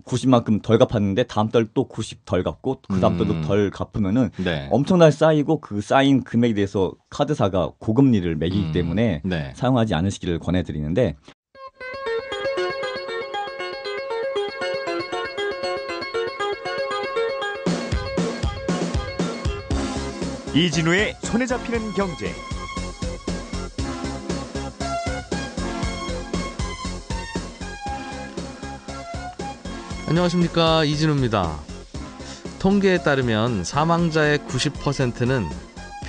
90만큼 덜 갚았는데 다음 달 또 90 덜 갚고 그 다음 달도 덜 갚으면은 엄청나게 쌓이고 그 쌓인 금액에 대해서 카드사가 고금리를 매기기 때문에 사용하지 않으시기를 권해드리는데. 이진우의 손에 잡히는 경제. 안녕하십니까, 이진우입니다. 통계에 따르면 사망자의 90%는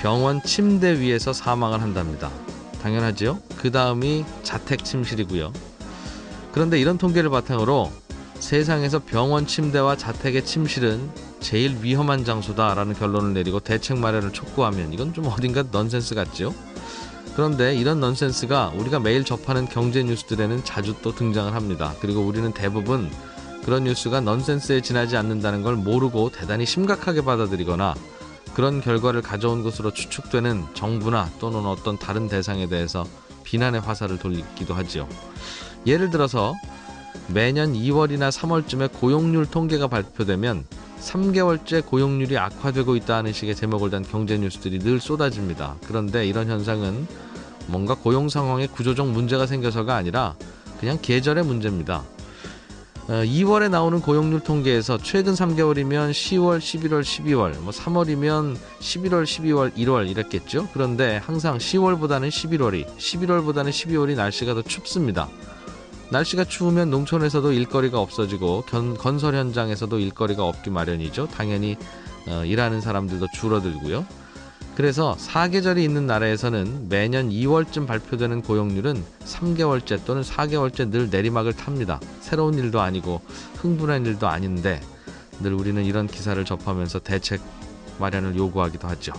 병원 침대 위에서 사망을 한답니다. 당연하지요? 그 다음이 자택 침실이고요. 그런데 이런 통계를 바탕으로 세상에서 병원 침대와 자택의 침실은 제일 위험한 장소다라는 결론을 내리고 대책 마련을 촉구하면 이건 좀 어딘가 넌센스 같죠? 그런데 이런 넌센스가 우리가 매일 접하는 경제 뉴스들에는 자주 또 등장을 합니다. 그리고 우리는 대부분 그런 뉴스가 넌센스에 지나지 않는다는 걸 모르고 대단히 심각하게 받아들이거나 그런 결과를 가져온 것으로 추측되는 정부나 또는 어떤 다른 대상에 대해서 비난의 화살을 돌리기도 하지요. 예를 들어서 매년 2월이나 3월쯤에 고용률 통계가 발표되면 3개월째 고용률이 악화되고 있다는 식의 제목을 단 경제 뉴스들이 늘 쏟아집니다. 그런데 이런 현상은 뭔가 고용 상황에 구조적 문제가 생겨서가 아니라 그냥 계절의 문제입니다. 2월에 나오는 고용률 통계에서 최근 3개월이면 10월, 11월, 12월, 3월이면 11월, 12월, 1월 이랬겠죠. 그런데 항상 10월보다는 11월이, 11월보다는 12월이 날씨가 더 춥습니다. 날씨가 추우면 농촌에서도 일거리가 없어지고 건설 현장에서도 일거리가 없기 마련이죠. 당연히 일하는 사람들도 줄어들고요. 그래서 사계절이 있는 나라에서는 매년 2월쯤 발표되는 고용률은 3개월째 또는 4개월째 늘 내리막을 탑니다. 새로운 일도 아니고 흥분한 일도 아닌데 늘 우리는 이런 기사를 접하면서 대책 마련을 요구하기도 하죠.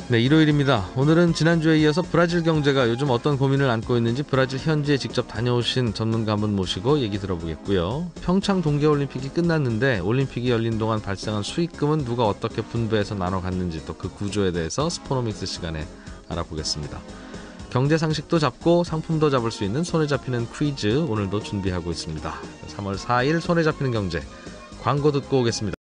네, 일요일입니다. 오늘은 지난주에 이어서 브라질 경제가 요즘 어떤 고민을 안고 있는지 브라질 현지에 직접 다녀오신 전문가 한 분 모시고 얘기 들어보겠고요. 평창 동계올림픽이 끝났는데 올림픽이 열린 동안 발생한 수익금은 누가 어떻게 분배해서 나눠 갔는지 또 그 구조에 대해서 스포노믹스 시간에 알아보겠습니다. 경제 상식도 잡고 상품도 잡을 수 있는 손에 잡히는 퀴즈 오늘도 준비하고 있습니다. 3월 4일 손에 잡히는 경제 광고 듣고 오겠습니다.